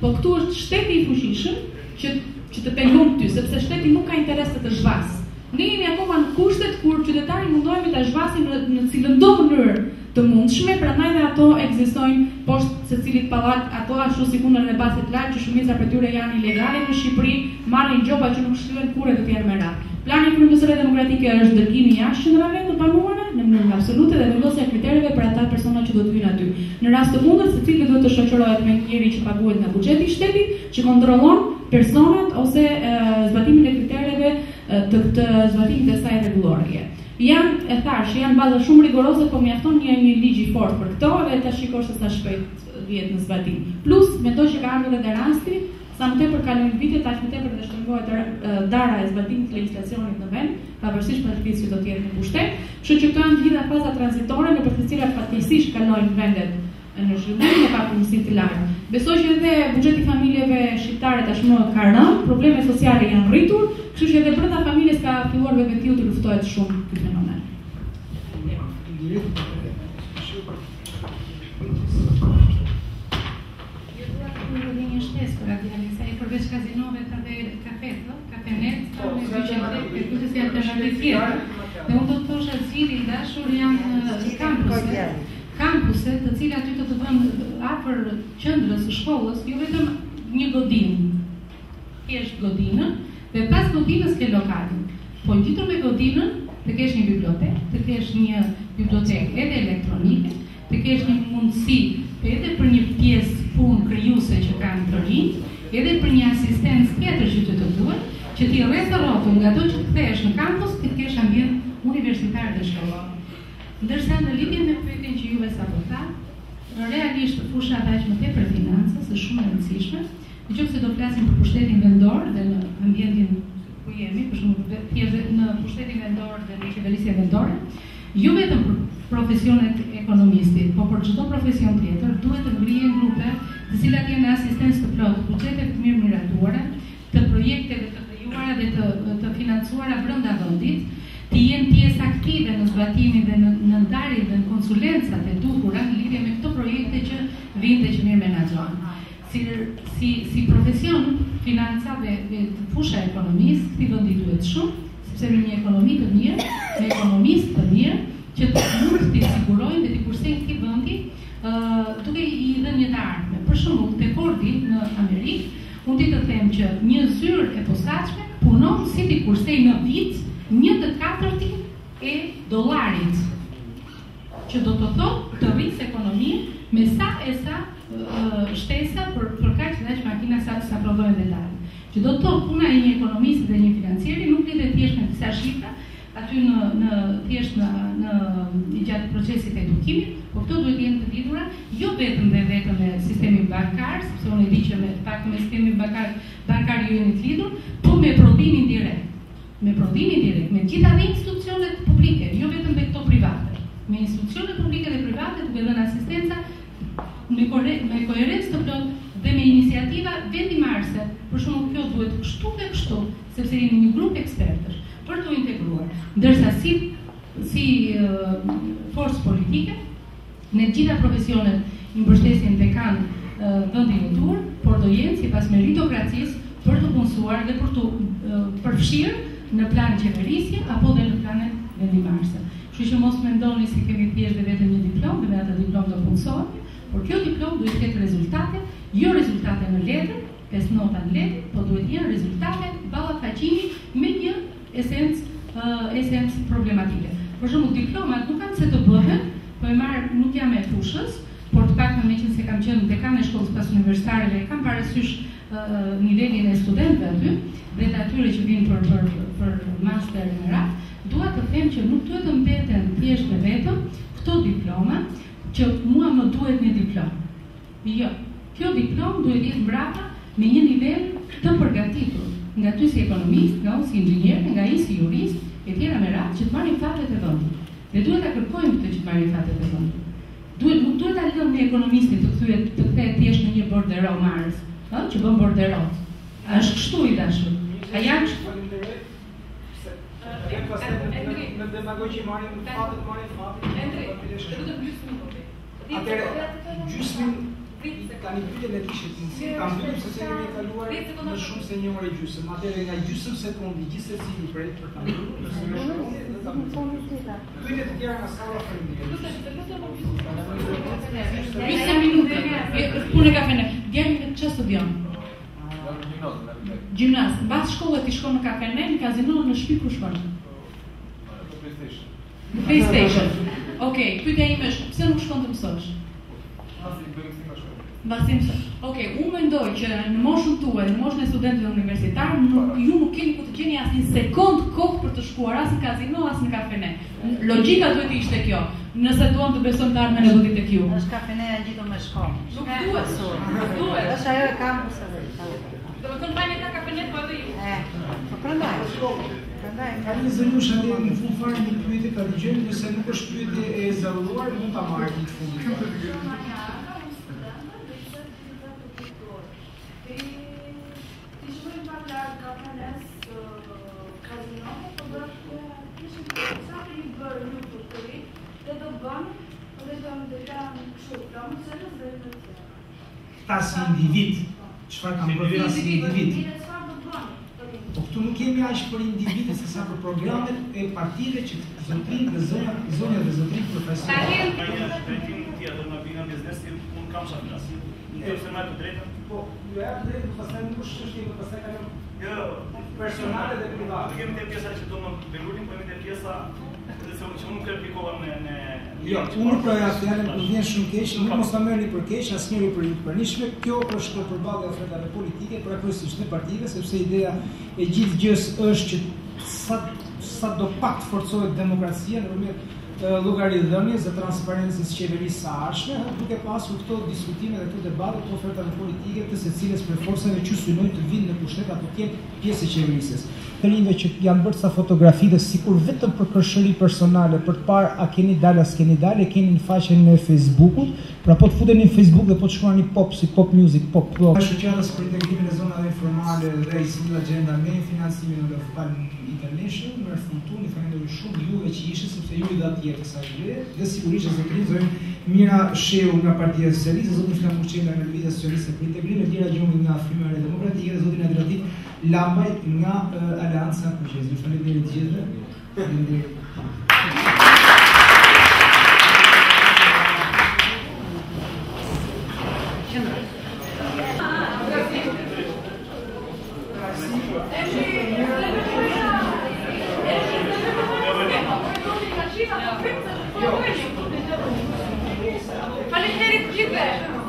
S4: po këtu është shteti i fuqishëm që të pengon ty, sepse shteti nuk ka interes të zhvas. Ne jemi akoma në kushtet kur qytetarit mundohemi ta zhvasim në cilëndo mënyrë të mundshme, prandaj dhe ato ekzistojnë poshtë secilit pallat, ato ashtu si punën e bazit lartë që shumica prej tyre janë ilegale në Shqipëri, marrin gjoba që nuk shkruhen kurrë të tjerë më radh. Plani Frymësore Demokratike është dërgimi i jashtëqendrave të banuara në mënyrë absolute dhe vendosja e kriterieve për ata persona që do të hyjnë aty. Në rast të kundërt, secili duhet të shoqërohet me njëri që paguhet nga buxheti i shtetit, që kontrollon personat ose zbatimin e kriterieve të këtë zbatimit të saj rregullore. Janë janë baza shumë rigoroze, po mjafton një ligj i fortë për këto dhe ta shikosh se sa shpejt vjet në zbatim. Plus, mendoj që ka ardhur edhe rasti, sa më tepër kalojnë vitet, aq më tepër dhe shtrëngohet dara e zbatimit të legjislacionit në vend, pavarësisht partijës që do të jetë në pushtet. Kështu që këto janë të gjitha faza tranzitore nëpër të cilat fatkeqësisht kalojnë vendet në zhvillim me papunësi të lartë. Besoj që edhe buxheti i familjeve shqiptare tashmë ka rënë, problemet sociale janë rritur, kështu që edhe brenda familjes ka filluar vetiu të luftohet shumë ky fenomen.
S3: Një shtesë për Adialisa, i përveç kazinove ka dhe kafenet, ka me dyqete, e këtë si alternativ tjetër. Dhe unë do të thosha zili i dashur janë kampuset të cilat aty të vënë afër qendrës së shkollës, jo vetëm një godinë. Kesh godinën dhe pas godinës ke lokalin. Po ngjitur me godinën, të kesh një bibliotekë, të kesh një bibliotekë edhe elektronike, të kesh një mundësi edhe për një pjesë punë krijuese që kanë të rinj, edhe për një asistencë tjetër që të duhet, që ti rreth rrotën nga ato që të kthehesh në kampus, të kesh ambient universitar dhe shkollor. Ndërsa në lidhje me pyetjen që juve sapo tha, realisht fusha aq më tepër financës është shumë e rëndësishme, nëse do flasim për pushtetin vendor dhe në ambientin ku jemi, për shembull thjesht në pushtetin vendor dhe në qeverisje vendore, jo vetëm për profesionet ekonomistit, po për çdo profesion tjetër, duhet të ngrihen grupe të cilat janë asistencë të plotë, buxhete të mirë miratuara, të projekteve të krijuara dhe të financuara brenda vendit, të jenë pjesë aktive në zbatimin dhe në ndarjen dhe në konsulencat e duhura në lidhje me këto projekte që vinë dhe që mirë menaxhohen. Si profesion, financa dhe fusha e ekonomisë, këtij vendi duhet shumë, sepse me një ekonomi të mirë, me ekonomistë të mirë, që të mund të sigurojnë dhe të kursejnë këtij vendi, duke i dhënë një të ardhme. Për shembull, te Fordi në Amerikë, unë të them që një zyrë e posaçme punon si të kursej në vit 1/4 e dollarit, që do të thotë të rrisë ekonomia me sa shtesa për kaq dhe aq makina sa prodhojnë detaj. Që do të thotë puna e një ekonomisti dhe një financieri nuk lidhet thjesht me disa shifra, aty në gjatë procesit të edukimit, po këto duhet të jenë të lidhura jo vetëm me sistemin bankar, sepse unë e di që me sistemin bankar ju jeni të lidhur, po me prodhimin direkt. Me prodhimin direkt, me gjitha dhe institucionet publike, jo vetëm me këto private. Me institucionet publike dhe private duke dhënë asistenca me koherencë të plotë dhe me iniciativa vendimarrëse. Për shembull, kjo duhet kështu dhe kështu, sepse jemi një grup ekspertësh për të integruar. Ndërsa si forcë politike, në gjitha profesionet i mbështesin dhe kanë vendin e dur, por do jenë sipas meritokracisë për të punësuar dhe për të përfshirë në plan qeverisje apo dhe në planet vendimarrëse. Kështu që mos mendoni se kemi thjesht vetëm një diplomë dhe me atë diplomë do punësohemi, por kjo diplomë duhet të ketë rezultate, jo rezultate në letër, 5 nota në letër, po duhet të jenë rezultate ballafaqimi me një esencë problematike. Për shembull, diplomat nuk kanë se të bëhen, po e marr nuk jam e fushës, por të paktën meqense kam qenë dekan e shkollës pas universitare dhe kam parasysh nivelin e studentëve aty dhe të atyre që vinë për master në radhë, dua të them që nuk duhet të mbeten thjesht me vetëm këto diploma që mua më duhet një diplomë. Jo, kjo diplomë duhet jetë mbrapa me një nivel të përgatitur nga ty si ekonomist, nga unë si inxhinier, nga ai si jurist, e tjera me radhë që të marrin fatet e vendit. Dhe duhet ta kërkojmë këtë që të marrin fatet e vendit. Nuk duhet ta lëmë në ekonomistin të kthehet thjesht në një bordero marrës, që bën bordero. A është kështu i dashur? A janë kështu?
S2: Në demagogji marrin fatet. Atëre, gjysmin tani pyetjen e kishit kam bërë sepse kemi kaluar më shumë se 1 orë gjysmë. Atëre nga gjysmë sekundi gjithsesi ju pret për ta pyetje të tjera nga sala faleminderit.
S4: 20 minuta. Punë ka fenë. Djem çfarë studion? gjimnast, mbas shkollës ti shkon në kafene, në kazino, në shtëpi ku shkon? Në PlayStation. Okej, pyetja ime është, pse nuk shkon të mësosh? Mbasi mësosh. Okej, unë mendoj që në moshën tuaj, në moshën e studentëve universitar, ju nuk keni ku të gjeni asnjë sekond kohë për të shkuar as në kazino, as në kafene. Logjika duhet të ishte kjo. Nëse duam të besojmë të ardhmen e votit tek ju.
S13: Është kafeneja ngjitur me shkollë.
S4: Nuk duhet. Duhet.
S13: Është ajo e kampuseve.
S4: Do të thonë bani ka kafenet po ato ju.
S13: Po prandaj.
S2: Ka një zënjush atë në fund fare një pyetje ta dëgjojmë, nëse nuk është pyetje e zalluar, mund ta marrë në fund. Ta si individ, çfarë kam bërë si individ? Po këtu nuk kemi aq për individët se sa për programet e partive që zotrin dhe zonja dhe zotrin profesor.
S1: Ka një shpejtim tjetër në bina biznesi, unë kam shaflas. Nuk e se marrë të drejta?
S2: Po, ju e të drejtë, pastaj nuk është çështje, pastaj kanë personale dhe private.
S1: Nuk kemi të pjesa që do në Berullin, po kemi të pjesa që unë nuk replikova në...
S2: Jo, unë për fjallën kur vjen shumë keq, nuk mos ta merrni për keq, asnjëri për një përnishme, kjo është përballje ofertave politike, pra kryesisht në partive, sepse ideja e gjithë gjës është që sa do pak të forcohet demokracia nëpërmjet llogaridhënies dhe transparencës qeverisë së ardhshme, duke pasur këto diskutime dhe këto debate të ofertave politike të secilës prej forcave që synojnë të vinë në pushtet apo të jenë pjesë e qeverisës. Të rinjve që janë bërë ca fotografi dhe sikur vetëm për kërshëri personale, për të parë a keni dalë, a s'keni dalë, keni në faqen e Facebookut, pra po të futeni në Facebook dhe po të shkruani pop, si pop music, pop rock. Shoqatës për integrimin e zonave informale dhe i Civil Agenda me financimin e Lofpal International, më rëfundtuni, falenderoj shumë juve që ishte, sepse ju i dha tjetë kësaj ideje, dhe sigurisht që zotrin zojmë Mira Sheu nga Partia Socialiste, zotin Flamur Qela nga Lëvizja Socialiste për Integrim, Dira Gjumi nga Frymëria Demokratike dhe zotin Adratit Lambaj nga Aleanca Kuqez. Ju faleminderit të gjithëve. Faleminderit.
S4: Faleminderit gjithëve.